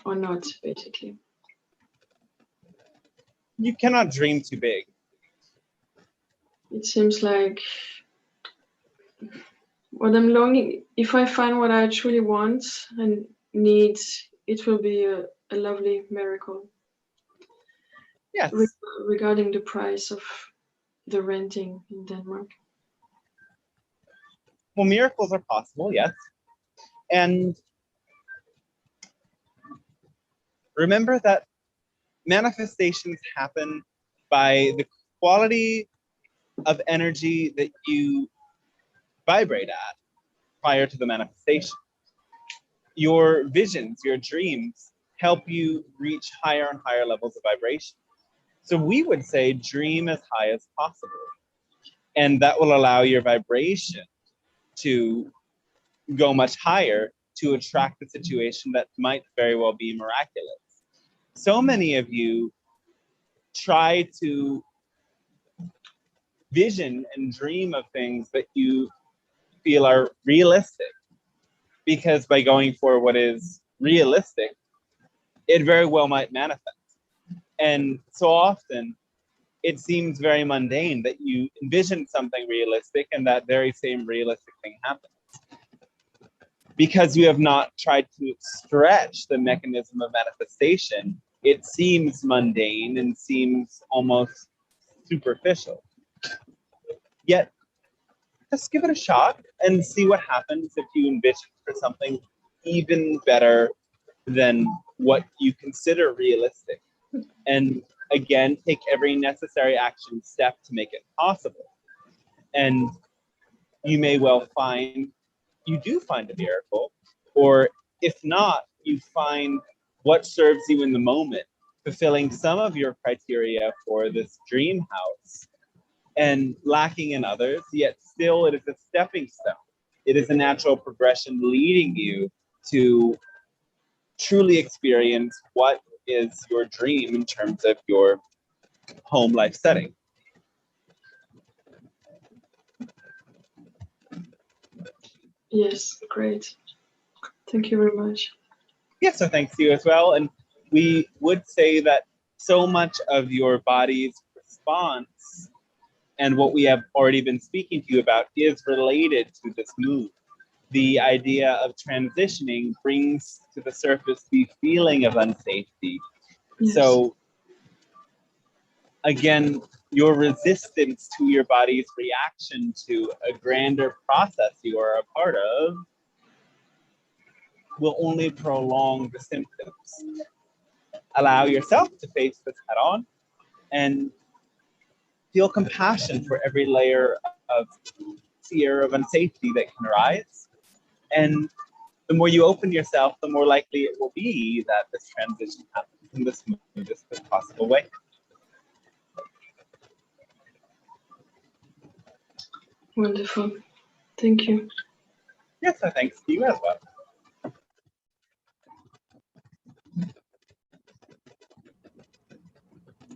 not, basically. You cannot dream too big. It seems like what I'm longing, if I find what I truly want and need, it will be a lovely miracle. Yes. Regarding the price of the renting in Denmark. Well, miracles are possible, yes. And remember that manifestations happen by the quality of energy that you vibrate at prior to the manifestation. Your visions, your dreams help you reach higher and higher levels of vibration. So we would say dream as high as possible. And that will allow your vibration to go much higher to attract a situation that might very well be miraculous. So many of you try to vision and dream of things that you feel are realistic, because by going for what is realistic, it very well might manifest. And so often it seems very mundane that you envision something realistic and that very same realistic thing happens, because you have not tried to stretch the mechanism of manifestation. It seems mundane and seems almost superficial. Yet, just give it a shot and see what happens if you envision for something even better than what you consider realistic. And again, take every necessary action step to make it possible. And you may well find you do find a miracle, or if not, you find what serves you in the moment, fulfilling some of your criteria for this dream house and lacking in others, yet still it is a stepping stone. It is a natural progression leading you to truly experience what is your dream in terms of your home life setting. Yes, great. Thank you very much. Yes, so thanks to you as well. And we would say that so much of your body's response and what we have already been speaking to you about is related to this move. The idea of transitioning brings to the surface the feeling of unsafety. Yes. So again, your resistance to your body's reaction to a grander process you are a part of will only prolong the symptoms. Allow yourself to face this head on and feel compassion for every layer of fear of unsafety that can arise. And the more you open yourself, the more likely it will be that this transition happens in the smoothest possible way. Wonderful. Thank you. Yes, so thanks to you as well.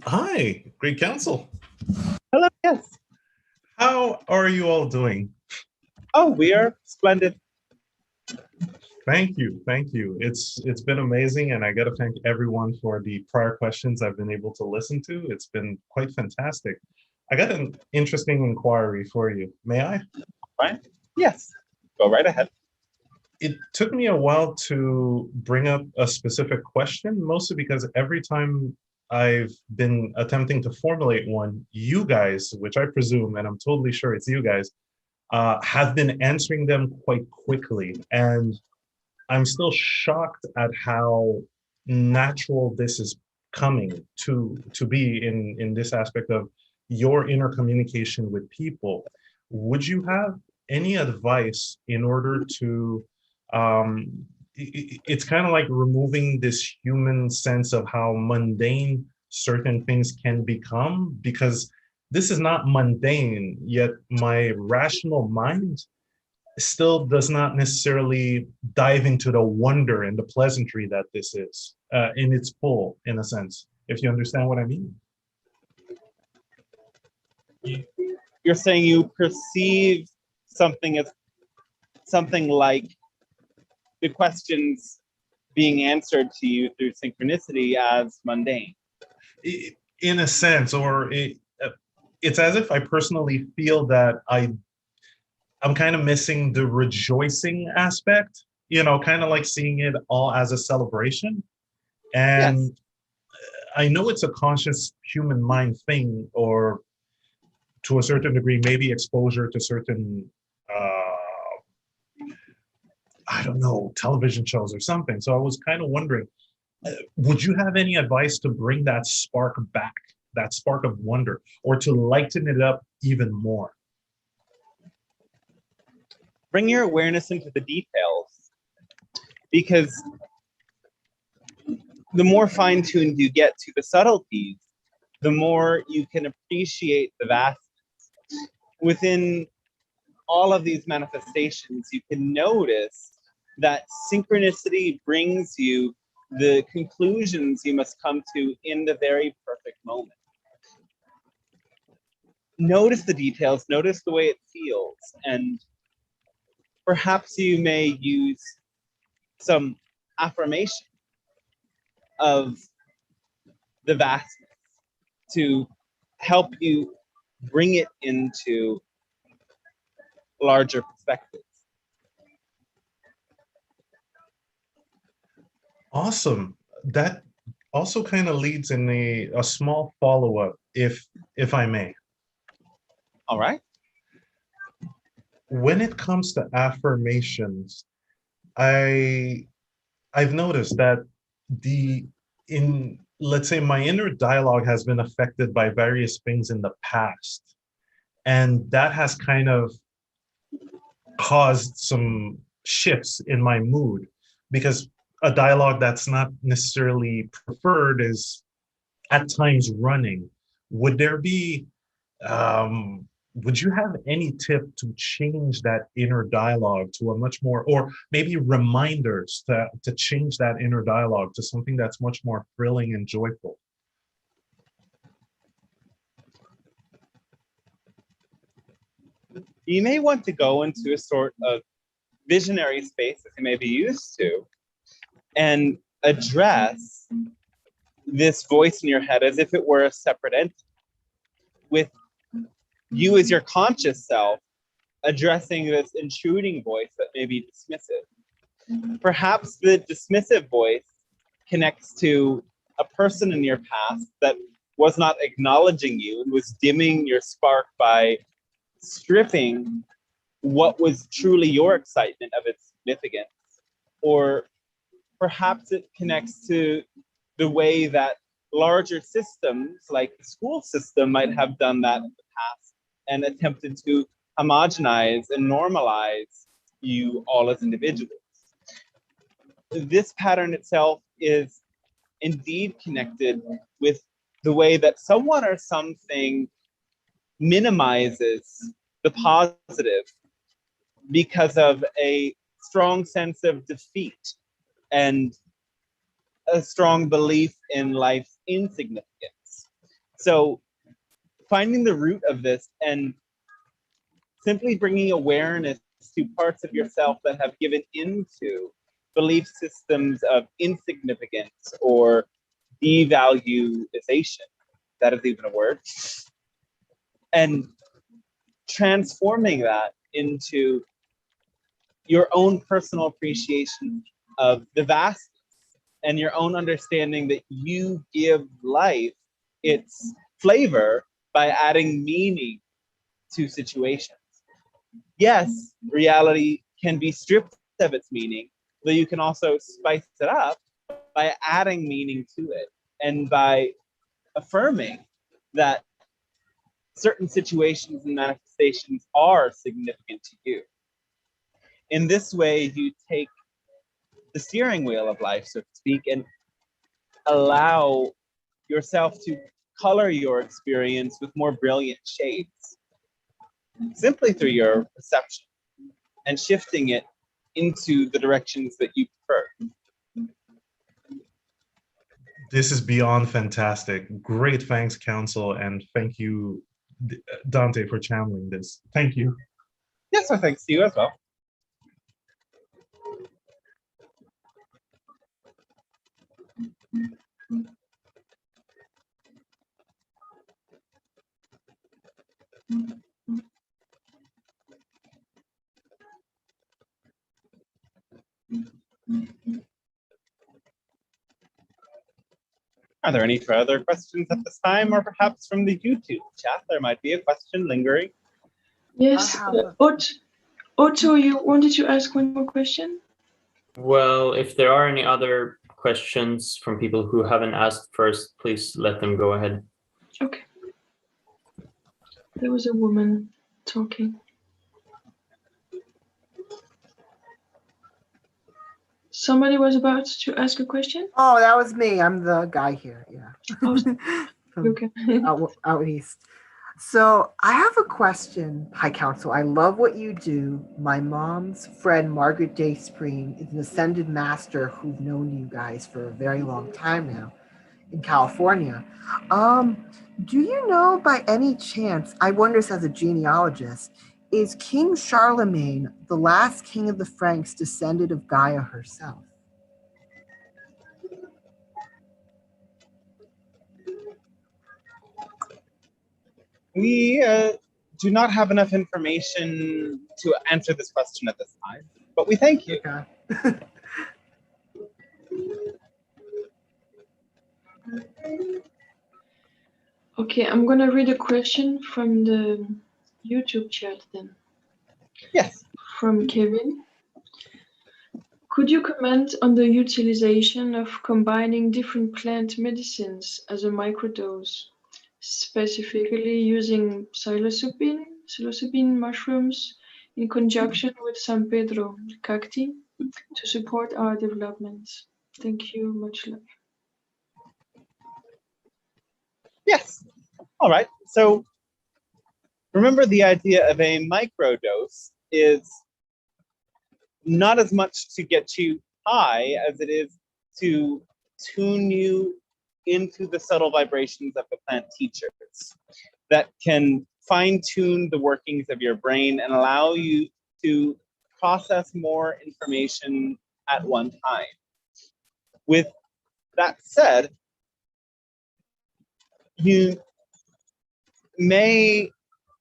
Hi, great council. Hello, yes. How are you all doing? Oh, we are splendid. Thank you, thank you. It's been amazing, and I got to thank everyone for the prior questions I've been able to listen to. It's been quite fantastic. I got an interesting inquiry for you. May I? Fine. Yes, go right ahead. It took me a while to bring up a specific question, mostly because every time I've been attempting to formulate one, you guys, which I presume, and I'm totally sure it's you guys, have been answering them quite quickly. And I'm still shocked at how natural this is coming to be in this aspect of your inner communication with people. Would you have any advice in order to, it's kind of like removing this human sense of how mundane certain things can become, because this is not mundane, yet my rational mind still does not necessarily dive into the wonder and the pleasantry that this is in its full, in a sense, if you understand what I mean. You're saying you perceive something as something like the questions being answered to you through synchronicity as mundane. In a sense, or it's as if I personally feel that I'm kind of missing the rejoicing aspect, kind of like seeing it all as a celebration. And Yes. I know it's a conscious human mind thing, or to a certain degree, maybe exposure to certain, I don't know, television shows or something. So I was kind of wondering, would you have any advice to bring that spark back, that spark of wonder, or to lighten it up even more? Bring your awareness into the details, because the more fine-tuned you get to the subtleties, the more you can appreciate the vastness. Within all of these manifestations, you can notice that synchronicity brings you the conclusions you must come to in the very perfect moment. Notice the details, notice the way it feels, and perhaps you may use some affirmation of the vastness to help you bring it into larger perspectives. Awesome. That also kind of leads in a small follow-up, if I may. All right. When it comes to affirmations, I've noticed that let's say my inner dialogue has been affected by various things in the past. And that has kind of caused some shifts in my mood, because a dialogue that's not necessarily preferred is at times running. Would there be, would you have any tip to change that inner dialogue to a much more, or maybe reminders to change that inner dialogue to something that's much more thrilling and joyful? You may want to go into a sort of visionary space, as you may be used to, and address this voice in your head as if it were a separate entity, with you as your conscious self addressing this intruding voice that may be dismissive. Perhaps the dismissive voice connects to a person in your past that was not acknowledging you and was dimming your spark by stripping what was truly your excitement of its significance. Or perhaps it connects to the way that larger systems like the school system might have done that in the past and attempted to homogenize and normalize you all as individuals. This pattern itself is indeed connected with the way that someone or something minimizes the positive because of a strong sense of defeat and a strong belief in life's insignificance. So finding the root of this and simply bringing awareness to parts of yourself that have given into belief systems of insignificance or devaluation, that is even a word, and transforming that into your own personal appreciation of the vastness and your own understanding that you give life its flavor by adding meaning to situations. Yes, reality can be stripped of its meaning, though you can also spice it up by adding meaning to it and by affirming that certain situations and manifestations are significant to you. In this way, you take the steering wheel of life, so to speak, and allow yourself to color your experience with more brilliant shades, simply through your perception. and shifting it into the directions that you prefer. This is beyond fantastic. Great thanks, Council, and thank you, Dante, for channeling this. Thank you. Yes, so thanks to you as well. Are there any further questions at this time, or perhaps from the YouTube chat? There might be a question lingering. Yes, Otto, you wanted to ask one more question? Well, if there are any other questions from people who haven't asked first, please let them go ahead. Okay. There was a woman talking. Somebody was about to ask a question? Oh, that was me. I'm the guy here. Yeah. Oh, From okay. out east. So I have a question. Hi, Council. I love what you do. My mom's friend, Margaret Dayspring, is an ascended master who've known you guys for a very long time now in California. Do you know by any chance, I wonder this as a genealogist, is King Charlamagne, the last king of the Franks, descended of Gaia herself? We do not have enough information to answer this question at this time, but we thank you. Okay. Okay, I'm gonna read a question from the YouTube chat then. Yes. From Kevin. Could you comment on the utilization of combining different plant medicines as a microdose, specifically using psilocybin mushrooms in conjunction with San Pedro cacti to support our development? Thank you, much love. Yes. All right. So remember, the idea of a microdose is not as much to get you high as it is to tune you into the subtle vibrations of the plant teachers that can fine-tune the workings of your brain and allow you to process more information at one time. With that said, you may,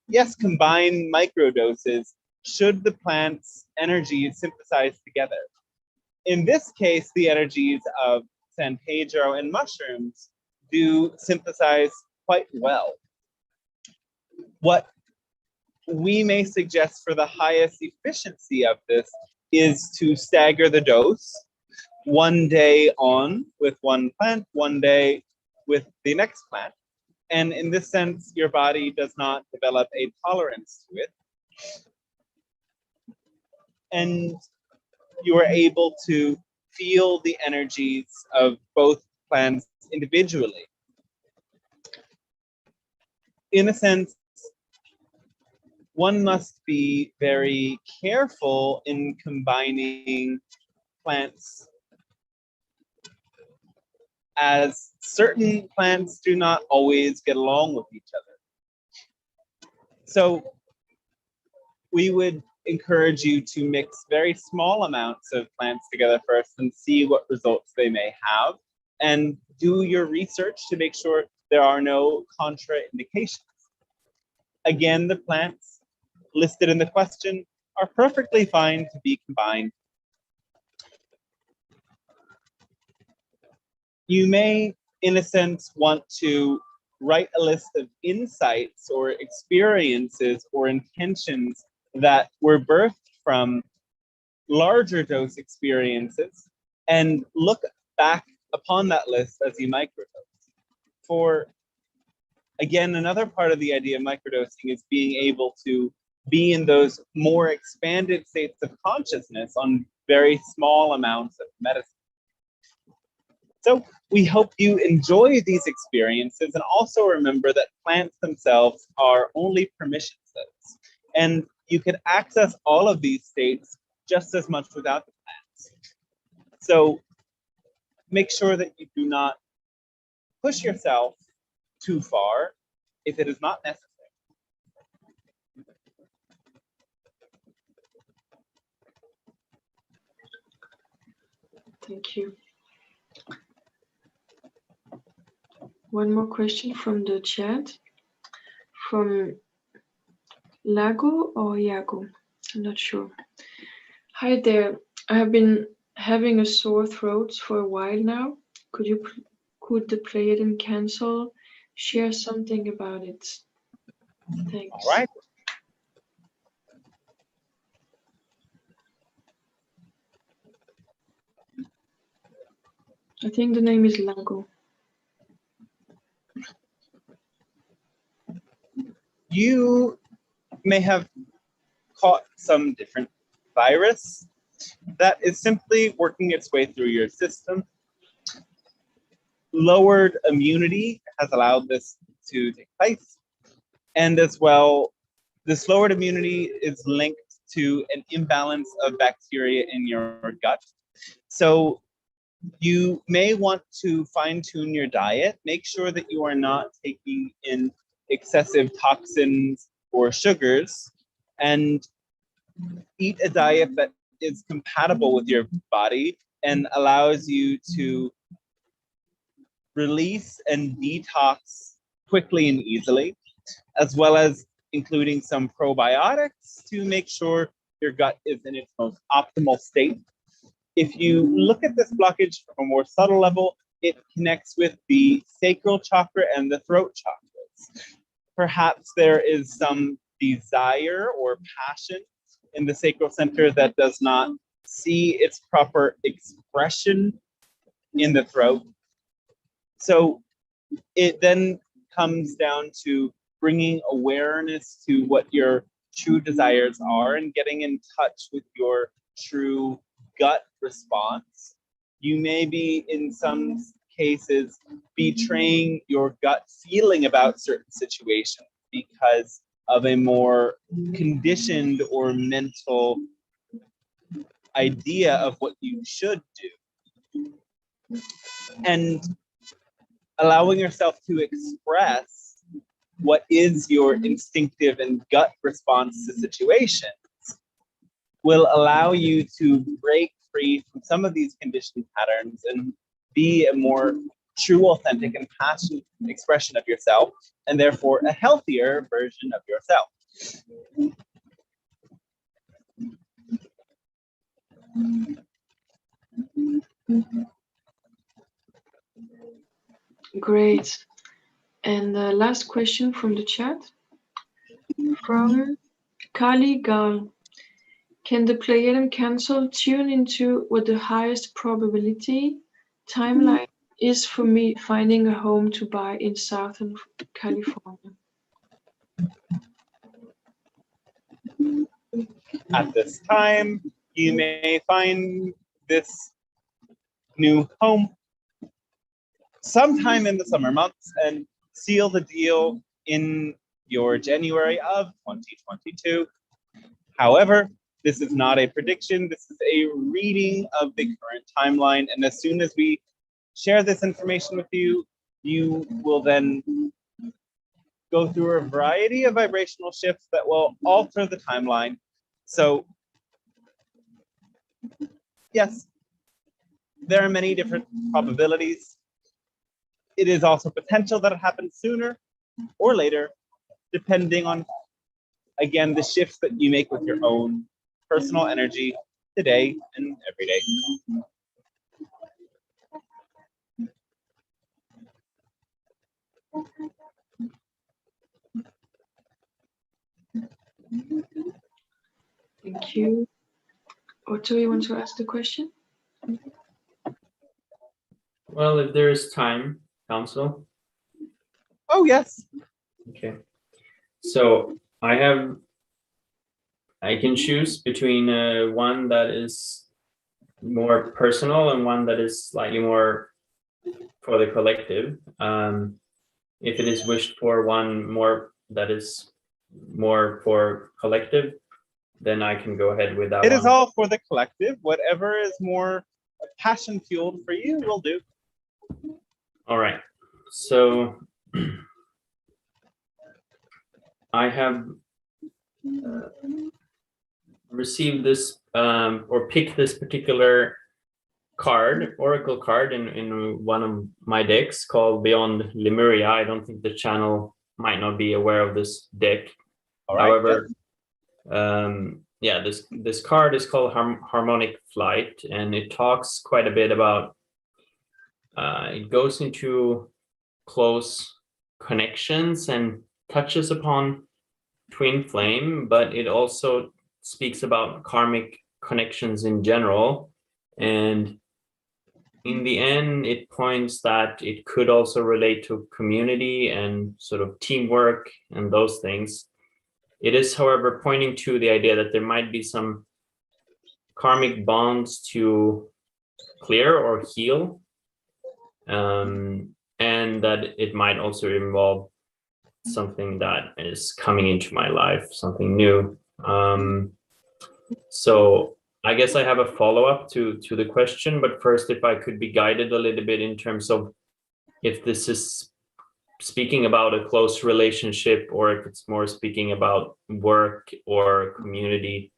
yes, combine microdoses should the plant's energies synthesize together. In this case, the energies of San Pedro and mushrooms do synthesize quite well. What we may suggest for the highest efficiency of this is to stagger the dose, one day on with one plant, one day with the next plant. And in this sense, your body does not develop a tolerance to it. And you are able to feel the energies of both plants individually. In a sense, one must be very careful in combining plants, as certain plants do not always get along with each other. So we would encourage you to mix very small amounts of plants together first and see what results they may have, and do your research to make sure there are no contraindications. Again, the plants listed in the question are perfectly fine to be combined. You may, in a sense, want to write a list of insights or experiences or intentions that were birthed from larger dose experiences and look back upon that list as you microdose. For, again, another part of the idea of microdosing is being able to be in those more expanded states of consciousness on very small amounts of medicine. So we hope you enjoy these experiences, and also remember that plants themselves are only permission slips. And you can access all of these states just as much without the plants. So make sure that you do not push yourself too far if it is not necessary. Thank you. One more question from the chat, from Lago or Iago, I'm not sure. Hi there, I have been having a sore throat for a while now. Could the Pleiadian Council share something about it? Thanks. All right. I think the name is Lago. You may have caught some different virus that is simply working its way through your system. Lowered immunity has allowed this to take place. And as well, this lowered immunity is linked to an imbalance of bacteria in your gut. So you may want to fine-tune your diet. Make sure that you are not taking in excessive toxins or sugars, and eat a diet that is compatible with your body and allows you to release and detox quickly and easily, as well as including some probiotics to make sure your gut is in its most optimal state. If you look at this blockage from a more subtle level, it connects with the sacral chakra and the throat chakras. Perhaps there is some desire or passion in the sacral center that does not see its proper expression in the throat. So it then comes down to bringing awareness to what your true desires are and getting in touch with your true gut response. You may be, in some cases, betraying your gut feeling about certain situations because of a more conditioned or mental idea of what you should do. And allowing yourself to express what is your instinctive and gut response to situations will allow you to break free from some of these conditioned patterns and be a more true, authentic, and passionate expression of yourself, and therefore a healthier version of yourself. Great. And the last question from the chat, from Kali Gal. Can the Pleiadian Council tune into what the highest probability timeline is for me finding a home to buy in Southern California? At this time, you may find this new home sometime in the summer months and seal the deal in your January of 2022. However, this is not a prediction. This is a reading of the current timeline. And as soon as we share this information with you, you will then go through a variety of vibrational shifts that will alter the timeline. So yes, there are many different probabilities. It is also potential that it happens sooner or later, depending on, again, the shifts that you make with your own personal energy today and every day. Thank you. Otto, you want to ask the question? Well, if there is time, Council. Oh, yes. Okay. So I can choose between one that is more personal and one that is slightly more for the collective. If it is wished for one more that is more for collective, then I can go ahead with that It one. is all for the collective. Whatever is more passion fueled for you will do. All right. So I have received this or picked this particular card, oracle card in one of my decks called Beyond Lemuria. I don't think the channel might not be aware of this deck. All right. However, yeah, this card is called Harmonic Flight, and it talks quite a bit about, it goes into close connections and touches upon twin flame, but it also speaks about karmic connections in general. And in the end, it points that it could also relate to community and sort of teamwork and those things. It is, however, pointing to the idea that there might be some karmic bonds to clear or heal, and that it might also involve something that is coming into my life, something new. So I guess I have a follow-up to the question, but first, if I could be guided a little bit in terms of if this is speaking about a close relationship or if it's more speaking about work or community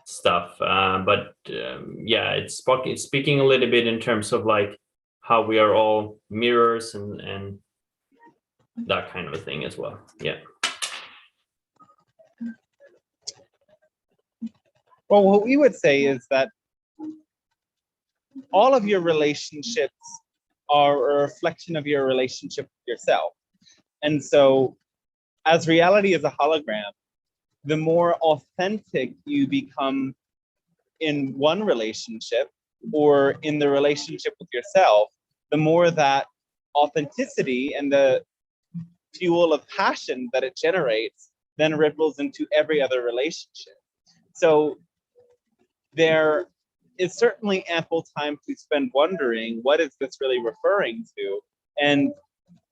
stuff. Yeah, it's speaking a little bit in terms of like how we are all mirrors and that kind of a thing as well. Yeah. Well, what we would say is that all of your relationships are a reflection of your relationship with yourself. And so as reality is a hologram, the more authentic you become in one relationship or in the relationship with yourself, the more that authenticity and the fuel of passion that it generates then ripples into every other relationship. So there is certainly ample time to spend wondering, what is this really referring to? And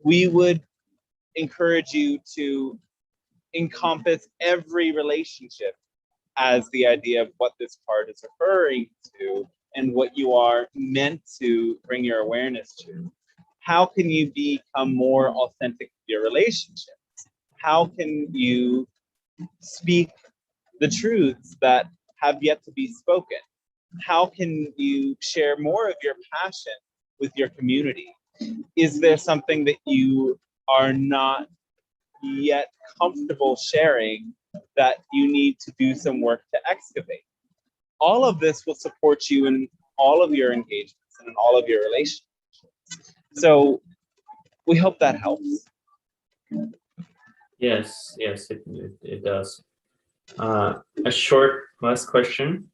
we would encourage you to encompass every relationship as the idea of what this card is referring to and what you are meant to bring your awareness to. How can you become more authentic with your relationships? How can you speak the truths that have yet to be spoken? How can you share more of your passion with your community? Is there something that you are not yet comfortable sharing that you need to do some work to excavate? All of this will support you in all of your engagements and in all of your relationships. So we hope that helps. Yes, it does. A short last question.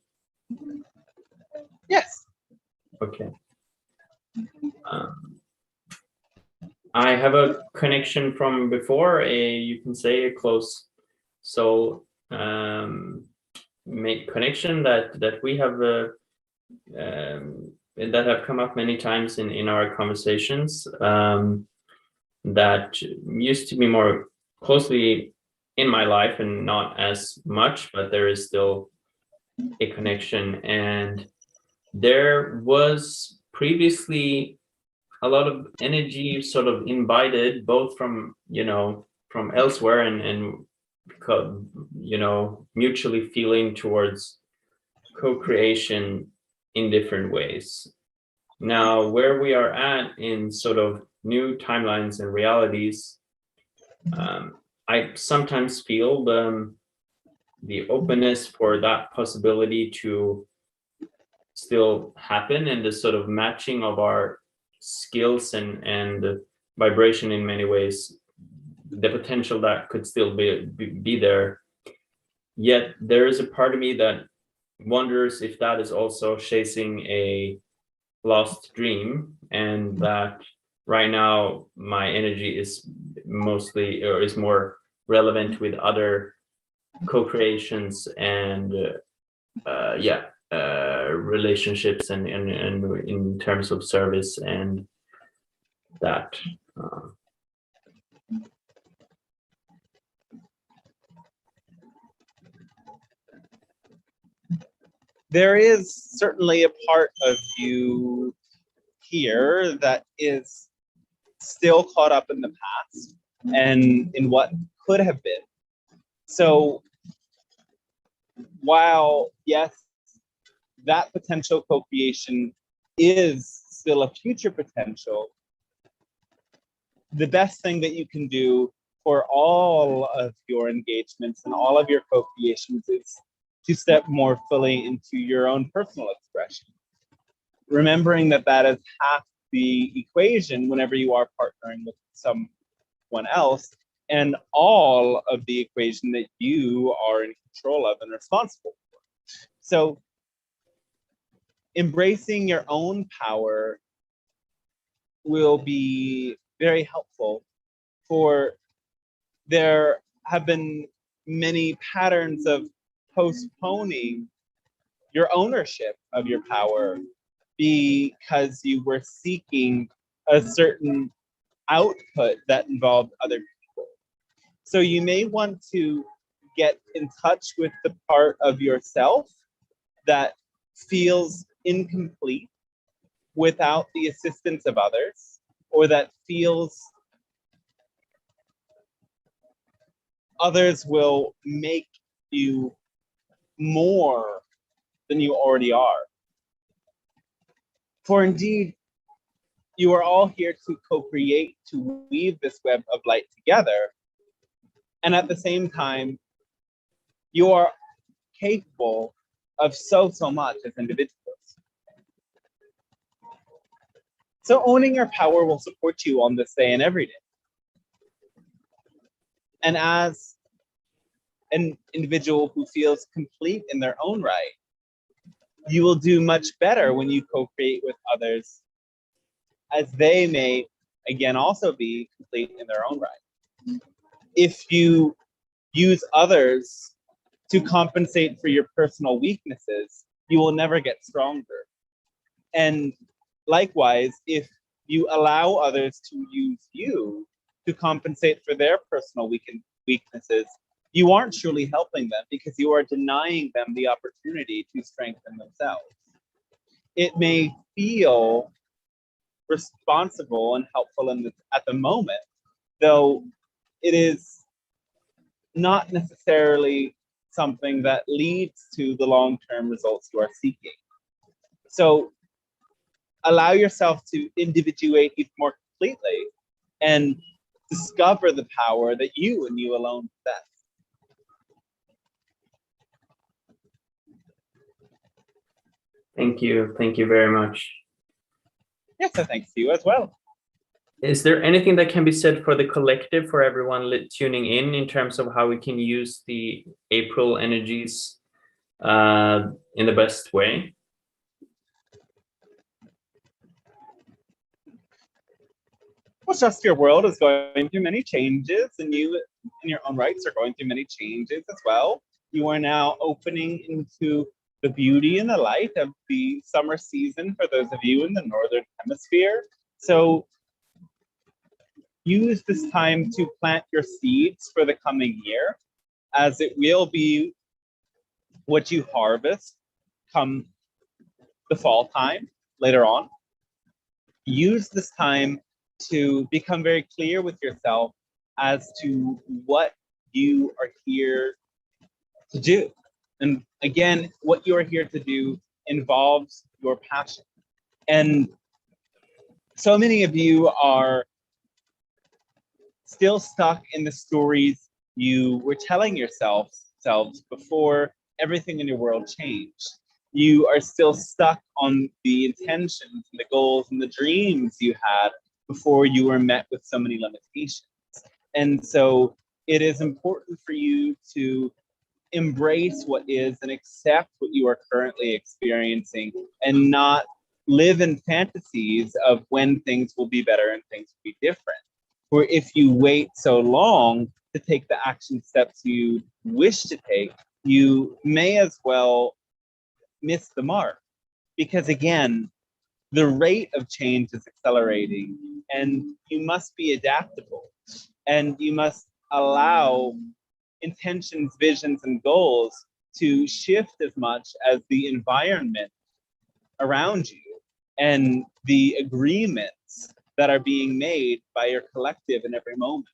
Yes. Okay. I have a connection from before, you can say a close soul made connection that we have that have come up many times in our conversations, that used to be more closely in my life and not as much, but there is still a connection. And there was previously a lot of energy sort of invited, both from, from elsewhere and mutually feeling towards co-creation in different ways. Now, where we are at in sort of new timelines and realities, I sometimes feel the openness for that possibility to still happen, and the sort of matching of our skills and vibration in many ways, the potential that could still be there. Yet there is a part of me that wonders if that is also chasing a lost dream, and that right now my energy is mostly, or is more relevant with other co-creations and relationships and in terms of service and that. there is certainly a part of you here that is still caught up in the past and in what could have been. So while, yes, that potential co-creation is still a future potential, the best thing that you can do for all of your engagements and all of your co-creations is to step more fully into your own personal expression. Remembering that that is half the equation whenever you are partnering with someone else, and all of the equation that you are in control of and responsible for. So embracing your own power will be very helpful, for there have been many patterns of postponing your ownership of your power because you were seeking a certain output that involved other people. So you may want to get in touch with the part of yourself that feels incomplete without the assistance of others, or that feels others will make you more than you already are. For indeed, you are all here to co-create, to weave this web of light together. And at the same time, you are capable of so much as individuals. So owning your power will support you on this day and every day. And as an individual who feels complete in their own right, you will do much better when you co-create with others, as they may, again, also be complete in their own right. If you use others to compensate for your personal weaknesses, you will never get stronger. And likewise, if you allow others to use you to compensate for their personal weaknesses, you aren't truly helping them, because you are denying them the opportunity to strengthen themselves. It may feel responsible and helpful at the moment, though it is not necessarily something that leads to the long-term results you are seeking. So allow yourself to individuate even more completely and discover the power that you and you alone possess. Thank you. Thank you very much. Yes, so thanks to you as well. Is there anything that can be said for the collective, for everyone tuning in terms of how we can use the April energies in the best way? Well, just your world is going through many changes, and you in your own rights are going through many changes as well. You are now opening into the beauty and the light of the summer season for those of you in the Northern Hemisphere. So use this time to plant your seeds for the coming year, as it will be what you harvest come the fall time later on. Use this time to become very clear with yourself as to what you are here to do. And again, what you are here to do involves your passion. And so many of you are still stuck in the stories you were telling yourselves before everything in your world changed. You are still stuck on the intentions and the goals and the dreams you had before you were met with so many limitations. And so it is important for you to embrace what is and accept what you are currently experiencing, and not live in fantasies of when things will be better and things will be different. Or if you wait so long to take the action steps you wish to take, you may as well miss the mark. Because again, the rate of change is accelerating, and you must be adaptable, and you must allow intentions, visions, and goals to shift as much as the environment around you and the agreements that are being made by your collective in every moment.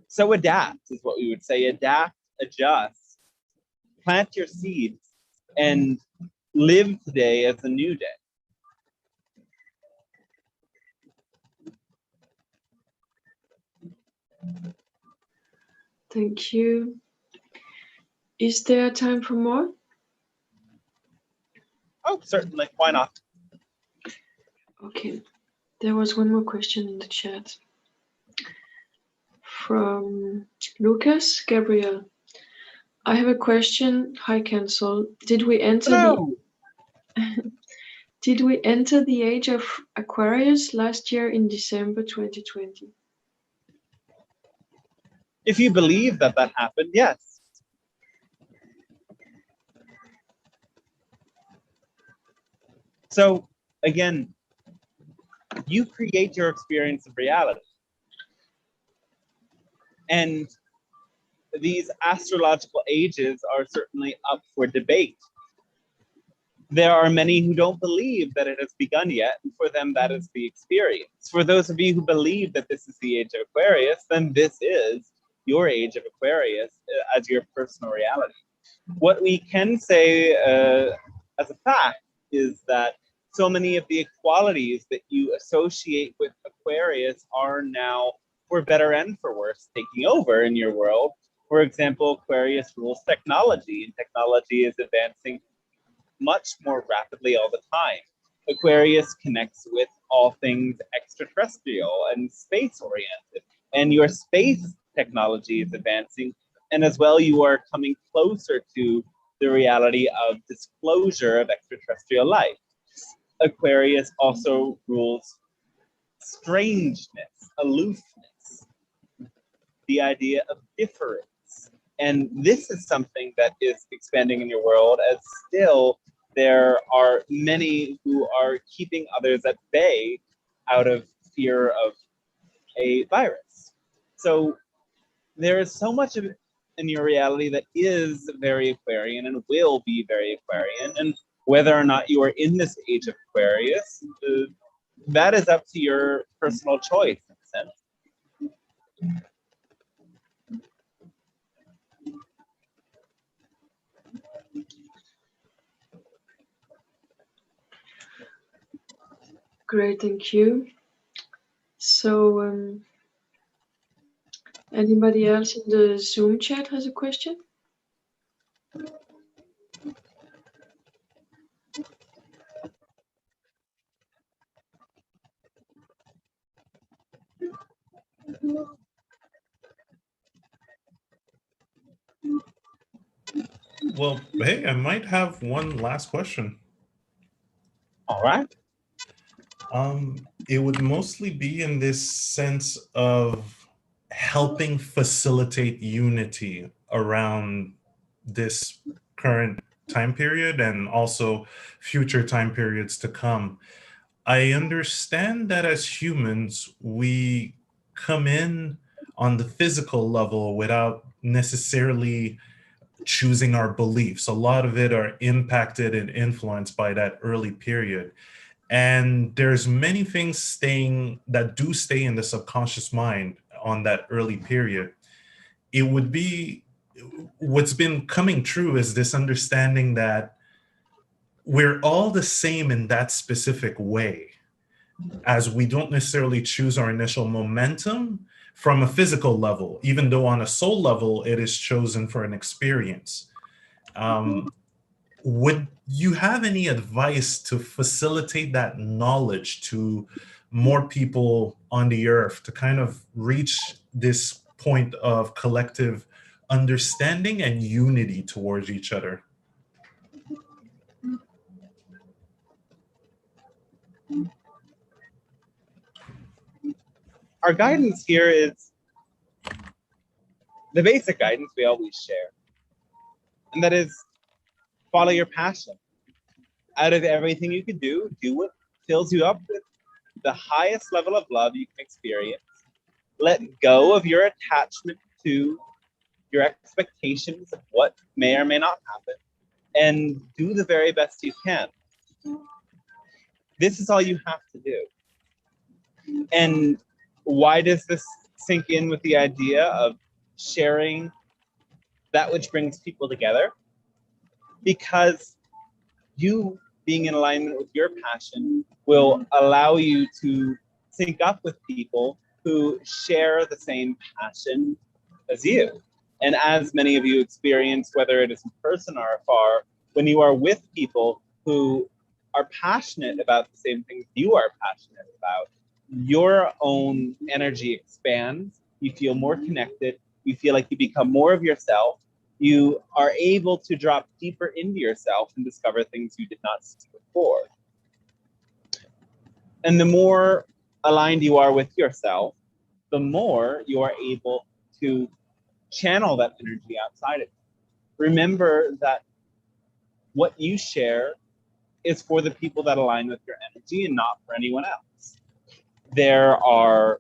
So adapt is what we would say. Adapt, adjust, plant your seeds, and live today as a new day. Thank you. Is there time for more? Oh, certainly. Why not? Okay. There was one more question in the chat from Lucas Gabriel. I have a question. Hi, Cancel. Did we enter Did we enter the age of Aquarius last year in December 2020? If you believe that that happened, yes. So again, you create your experience of reality. And these astrological ages are certainly up for debate. There are many who don't believe that it has begun yet, and for them that is the experience. For those of you who believe that this is the age of Aquarius, then this is your age of Aquarius as your personal reality. What we can say as a fact is that so many of the equalities that you associate with Aquarius are now, for better and for worse, taking over in your world. For example, Aquarius rules technology, and technology is advancing much more rapidly all the time. Aquarius connects with all things extraterrestrial and space-oriented, and your space technology is advancing, and as well you are coming closer to the reality of disclosure of extraterrestrial life. Aquarius also rules strangeness, aloofness, the idea of difference. And this is something that is expanding in your world, as still there are many who are keeping others at bay out of fear of a virus. So there is so much of it in your reality that is very Aquarian and will be very Aquarian. And whether or not you are in this age of Aquarius, that is up to your personal choice in a sense. Great, thank you. So, anybody else in the Zoom chat has a question? Well, hey, I might have one last question. All right. It would mostly be in this sense of helping facilitate unity around this current time period and also future time periods to come. I understand that as humans, we come in on the physical level without necessarily choosing our beliefs. A lot of it are impacted and influenced by that early period. And there's many things that do stay in the subconscious mind on that early period. It would be, what's been coming true is this understanding that we're all the same in that specific way, as we don't necessarily choose our initial momentum from a physical level, even though on a soul level, it is chosen for an experience. Would you have any advice to facilitate that knowledge to more people on the earth to kind of reach this point of collective understanding and unity towards each other? Our guidance here is the basic guidance we always share, and that is follow your passion. Out of everything you can do what fills you up with the highest level of love you can experience. Let go of your attachment to your expectations of what may or may not happen, and do the very best you can. This is all you have to do. And why does this sink in with the idea of sharing that which brings people together? Because you being in alignment with your passion will allow you to sync up with people who share the same passion as you. And as many of you experience, whether it is in person or afar, when you are with people who are passionate about the same things you are passionate about, your own energy expands, you feel more connected, you feel like you become more of yourself, you are able to drop deeper into yourself and discover things you did not see before. And the more aligned you are with yourself, the more you are able to channel that energy outside of you. Remember that what you share is for the people that align with your energy and not for anyone else. There are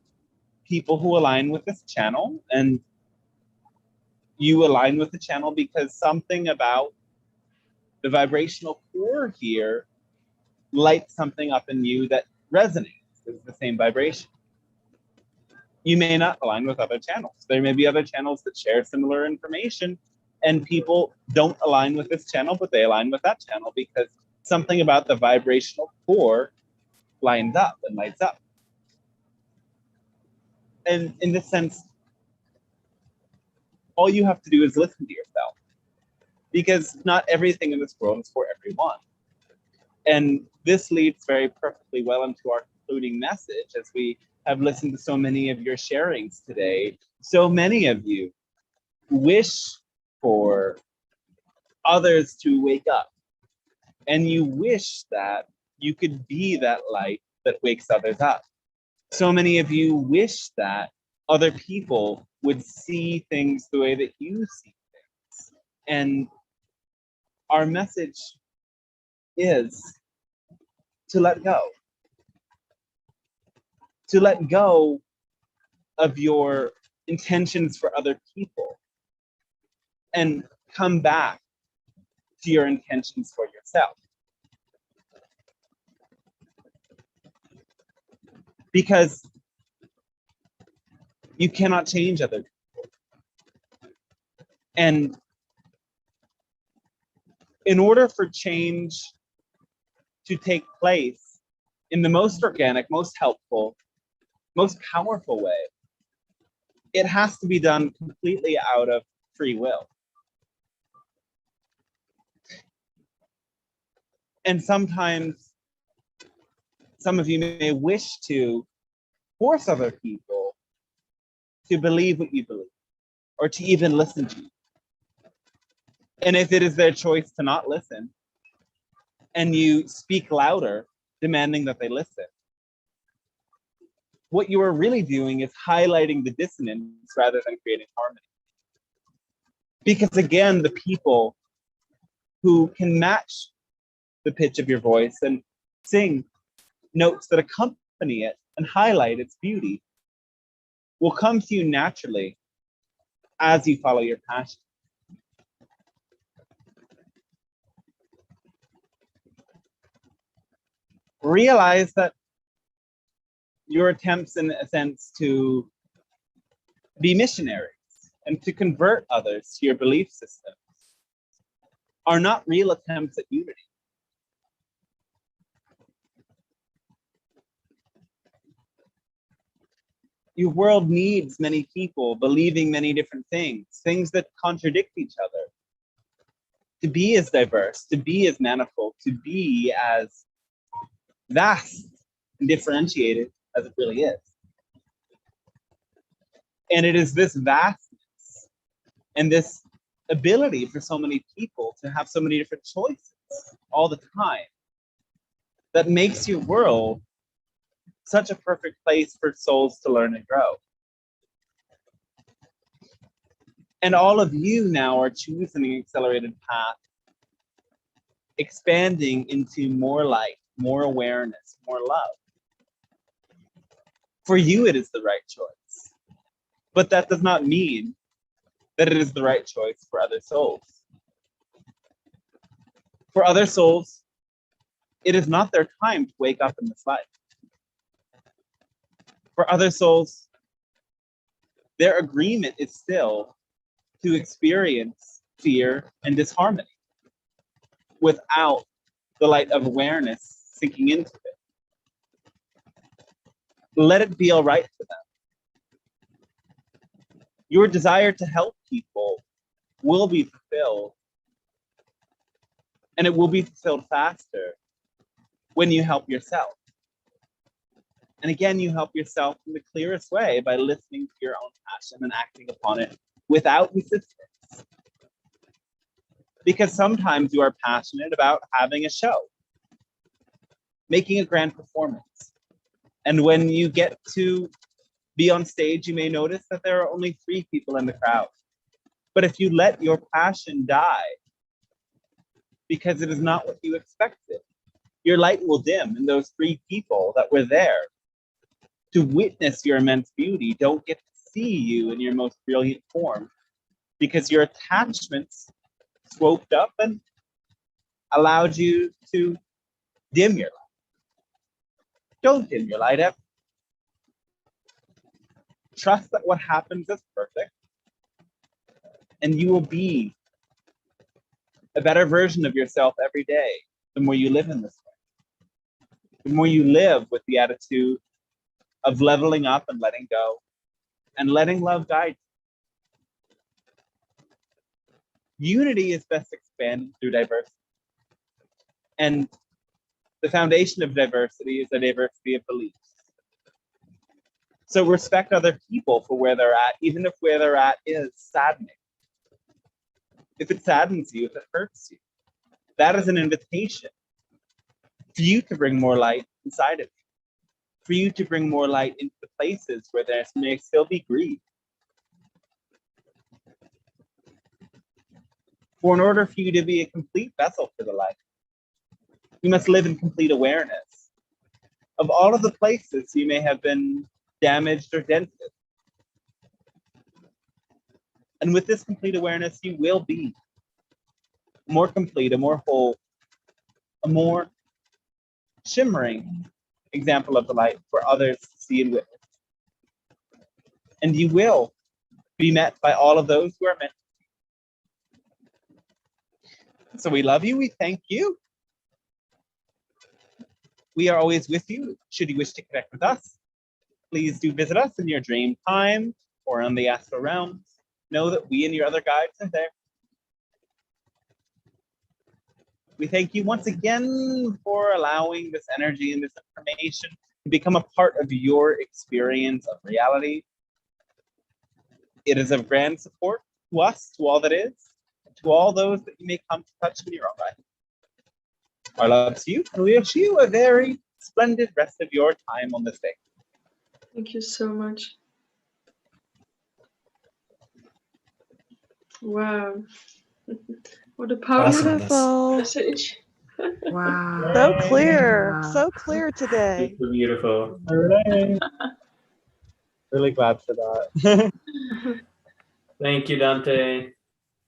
people who align with this channel, and you align with the channel because something about the vibrational core here lights something up in you that resonates as the same vibration. You may not align with other channels. There may be other channels that share similar information, and people don't align with this channel, but they align with that channel because something about the vibrational core lines up and lights up. And in this sense, all you have to do is listen to yourself, because not everything in this world is for everyone. And this leads very perfectly well into our concluding message, as we have listened to so many of your sharings today. So many of you wish for others to wake up, and you wish that you could be that light that wakes others up. So many of you wish that other people would see things the way that you see things. And our message is to let go. To let go of your intentions for other people and come back to your intentions for yourself. Because you cannot change other people. And in order for change to take place in the most organic, most helpful, most powerful way, it has to be done completely out of free will. And sometimes some of you may wish to force other people to believe what you believe, or to even listen to you. And if it is their choice to not listen, and you speak louder, demanding that they listen, what you are really doing is highlighting the dissonance rather than creating harmony. Because again, the people who can match the pitch of your voice and sing notes that accompany it and highlight its beauty will come to you naturally as you follow your passion. Realize that your attempts, in a sense, to be missionaries and to convert others to your belief systems are not real attempts at unity. Your world needs many people believing many different things, things that contradict each other, to be as diverse, to be as manifold, to be as vast and differentiated as it really is. And it is this vastness and this ability for so many people to have so many different choices all the time that makes your world such a perfect place for souls to learn and grow. And all of you now are choosing an accelerated path, expanding into more light, more awareness, more love. For you, it is the right choice. But that does not mean that it is the right choice for other souls. For other souls, it is not their time to wake up in this life. For other souls, their agreement is still to experience fear and disharmony without the light of awareness sinking into it. Let it be all right for them. Your desire to help people will be fulfilled, and it will be fulfilled faster when you help yourself. And again, you help yourself in the clearest way by listening to your own passion and acting upon it without resistance. Because sometimes you are passionate about having a show, making a grand performance. And when you get to be on stage, you may notice that there are only 3 people in the crowd. But if you let your passion die, because it is not what you expected, your light will dim, and those 3 people that were there to witness your immense beauty don't get to see you in your most brilliant form, because your attachments swooped up and allowed you to dim your light. Don't dim your light ever. Trust that what happens is perfect, and you will be a better version of yourself every day the more you live in this way. The more you live with the attitude of leveling up and letting go, and letting love guide you. Unity is best expanded through diversity. And the foundation of diversity is the diversity of beliefs. So respect other people for where they're at, even if where they're at is saddening. If it saddens you, if it hurts you, that is an invitation for you to bring more light inside of you, for you to bring more light into the places where there may still be grief. For in order for you to be a complete vessel for the light, you must live in complete awareness of all of the places you may have been damaged or dented. And with this complete awareness, you will be more complete, a more whole, a more shimmering example of the light for others to see and witness. And you will be met by all of those who are meant. So we love you, we thank you. We are always with you. Should you wish to connect with us, please do visit us in your dream time or on the astral realms. Know that we and your other guides are there. We thank you once again for allowing this energy and this information to become a part of your experience of reality. It is of grand support to us, to all that is, and to all those that you may come to touch in your own life. Our love to you, and we wish you a very splendid rest of your time on this day. Thank you so much. Wow. What a powerful Awesome. message. Wow. So clear. Wow. So clear today. Super beautiful. All right. Really glad for that. Thank you, Dante.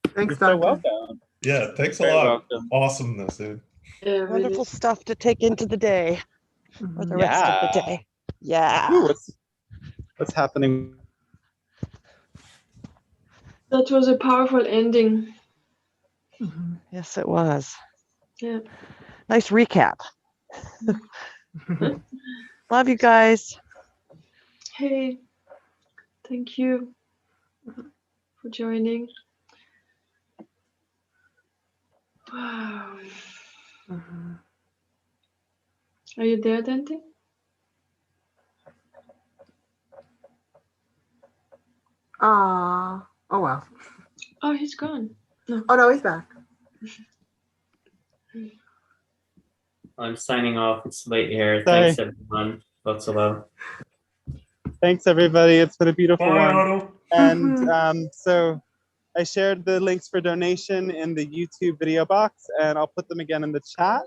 Thanks, You're so Doctor. welcome. Yeah, thanks a Very lot. welcome. Awesomeness, dude. Yeah, really. Wonderful stuff to take into the day or the rest of the Yeah. day. Yeah. Ooh, what's happening? That was a powerful ending. Mhm. Yes, it was. Yeah. Nice recap. Love you guys. Hey, thank you for joining. Wow. Mhm. Are you there, Dante? Aw. Oh, well. Oh, he's gone. No. Oh, no, he's back. I'm signing off. It's late here. Sorry. Thanks, everyone. Lots of love. Thanks, everybody. It's been a beautiful Bye, one. Otto. And so I shared the links for donation in the YouTube video box, and I'll put them again in the chat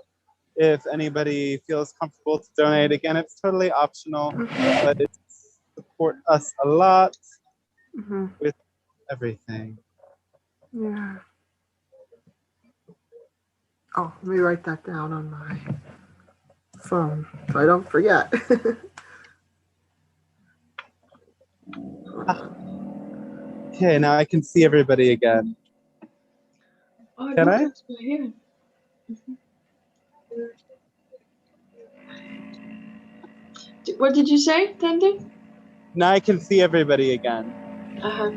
if anybody feels comfortable to donate. Again, it's totally optional, but it support us a lot Mhm. with everything. Yeah. Oh, let me write that down on my phone so I don't forget. Okay, now I can see everybody again. Oh, Can look, I? it's right here. What did you say, Tandy? Now I can see everybody again. Uh-huh.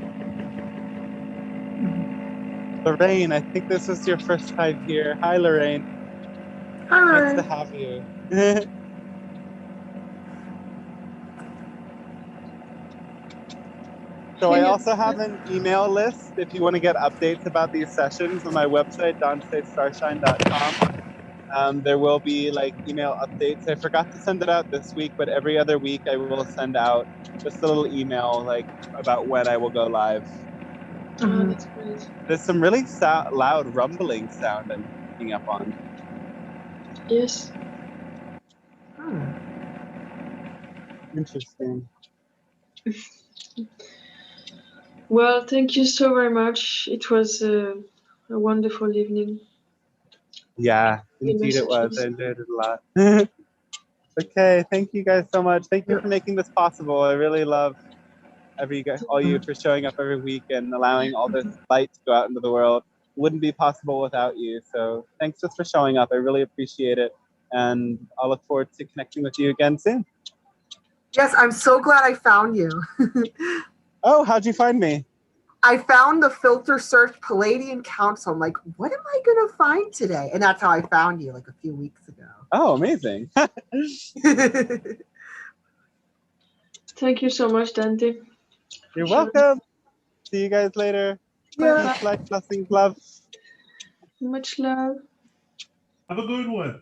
Lorraine, I think this is your first time here. Hi, Lorraine. All Nice to right. have you. So I also have an email list if you want to get updates about these sessions on my website, dansestarshine.com. There will be like email updates. I forgot to send it out this week, but every other week I will send out just a little email like about when I will go live. Oh, that's great. There's some really loud rumbling sound I'm picking up on. Yes. Hmm. Interesting. Well, thank you so very much. It was a wonderful evening. Yeah, The indeed it was. I messages. enjoyed it a lot. Okay, thank you guys so much. Thank you for making this possible. I really love all you for showing up every week and allowing all this light to go out into the world. It wouldn't be possible without you. So thanks just for showing up. I really appreciate it. And I'll look forward to connecting with you again soon. Yes, I'm so glad I found you. Oh, how'd you find me? I found the filter search Pleiadian Council. I'm like, what am I going to find today? And that's how I found you like a few weeks ago. Oh, amazing. Thank you so much, Dante. You're welcome. See you guys later. Yeah. Peace, light, blessings, love. Much love. Have a good one.